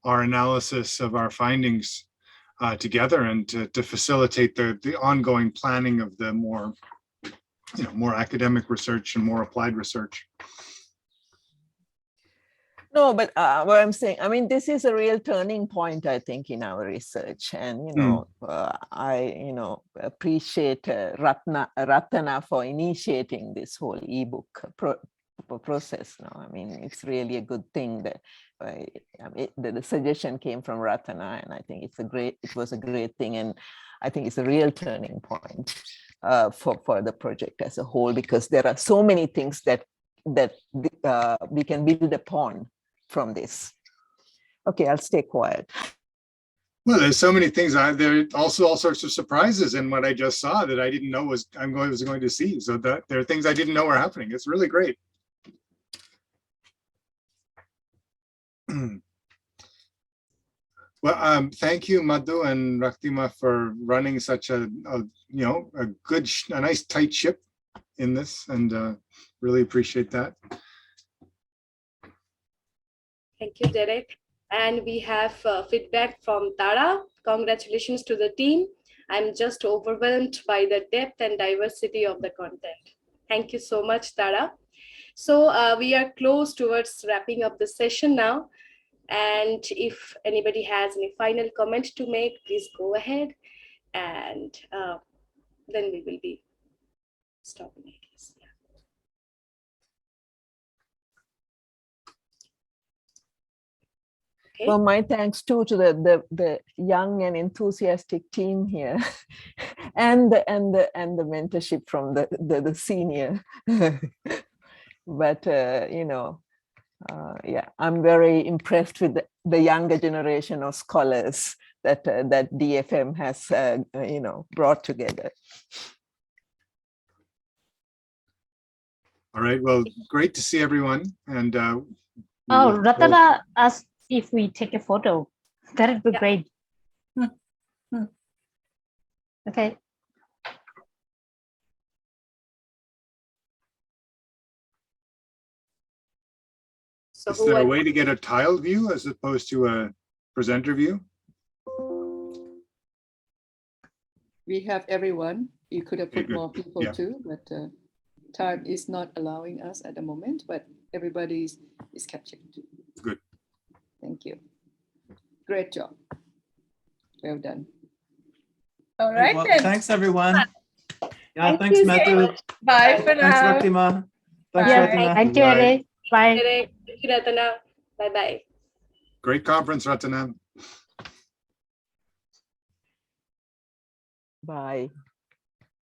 our analysis of our findings together and to facilitate the ongoing planning of the more academic research and more applied research. No, but what I'm saying, I mean, this is a real turning point, I think, in our research. And, I, appreciate Ratana for initiating this whole ebook process. I mean, it's really a good thing that the suggestion came from Ratana, and I think it was a great thing. And I think it's a real turning point for the project as a whole, because there are so many things that we can build upon from this. Okay, I'll stay quiet. Well, there's so many things. There are also all sorts of surprises in what I just saw that I didn't know was going to see. So there are things I didn't know were happening. It's really great. Well, thank you, Madu and Raktima, for running such a nice tight ship in this, and really appreciate that. Thank you, Derek. And we have feedback from Tara. Congratulations to the team. I'm just overwhelmed by the depth and diversity of the content. Thank you so much, Tara. So we are close towards wrapping up the session now. And if anybody has any final comment to make, please go ahead. And then we will be stopping, I guess. Yeah. Well, my thanks too to the young and enthusiastic team here, and the mentorship from the senior. But yeah, I'm very impressed with the younger generation of scholars that DFM has brought together. All right. Well, great to see everyone. And Ratana asked if we take a photo. That would be great. Okay. So is there a way to get a tiled view as opposed to a presenter view? We have everyone. You could have put more people too, but time is not allowing us at the moment, but everybody is captured. Good. Thank you. Great job. Well done. All right, well, then. thanks, everyone. Yeah, Thank thanks, you, Madu. Bye for now. Thanks, Raktima. Thanks, Bye. Ratana. Thank you, Eric. Bye. Thank you, Ratana. Bye-bye. Great conference, Ratana. Bye.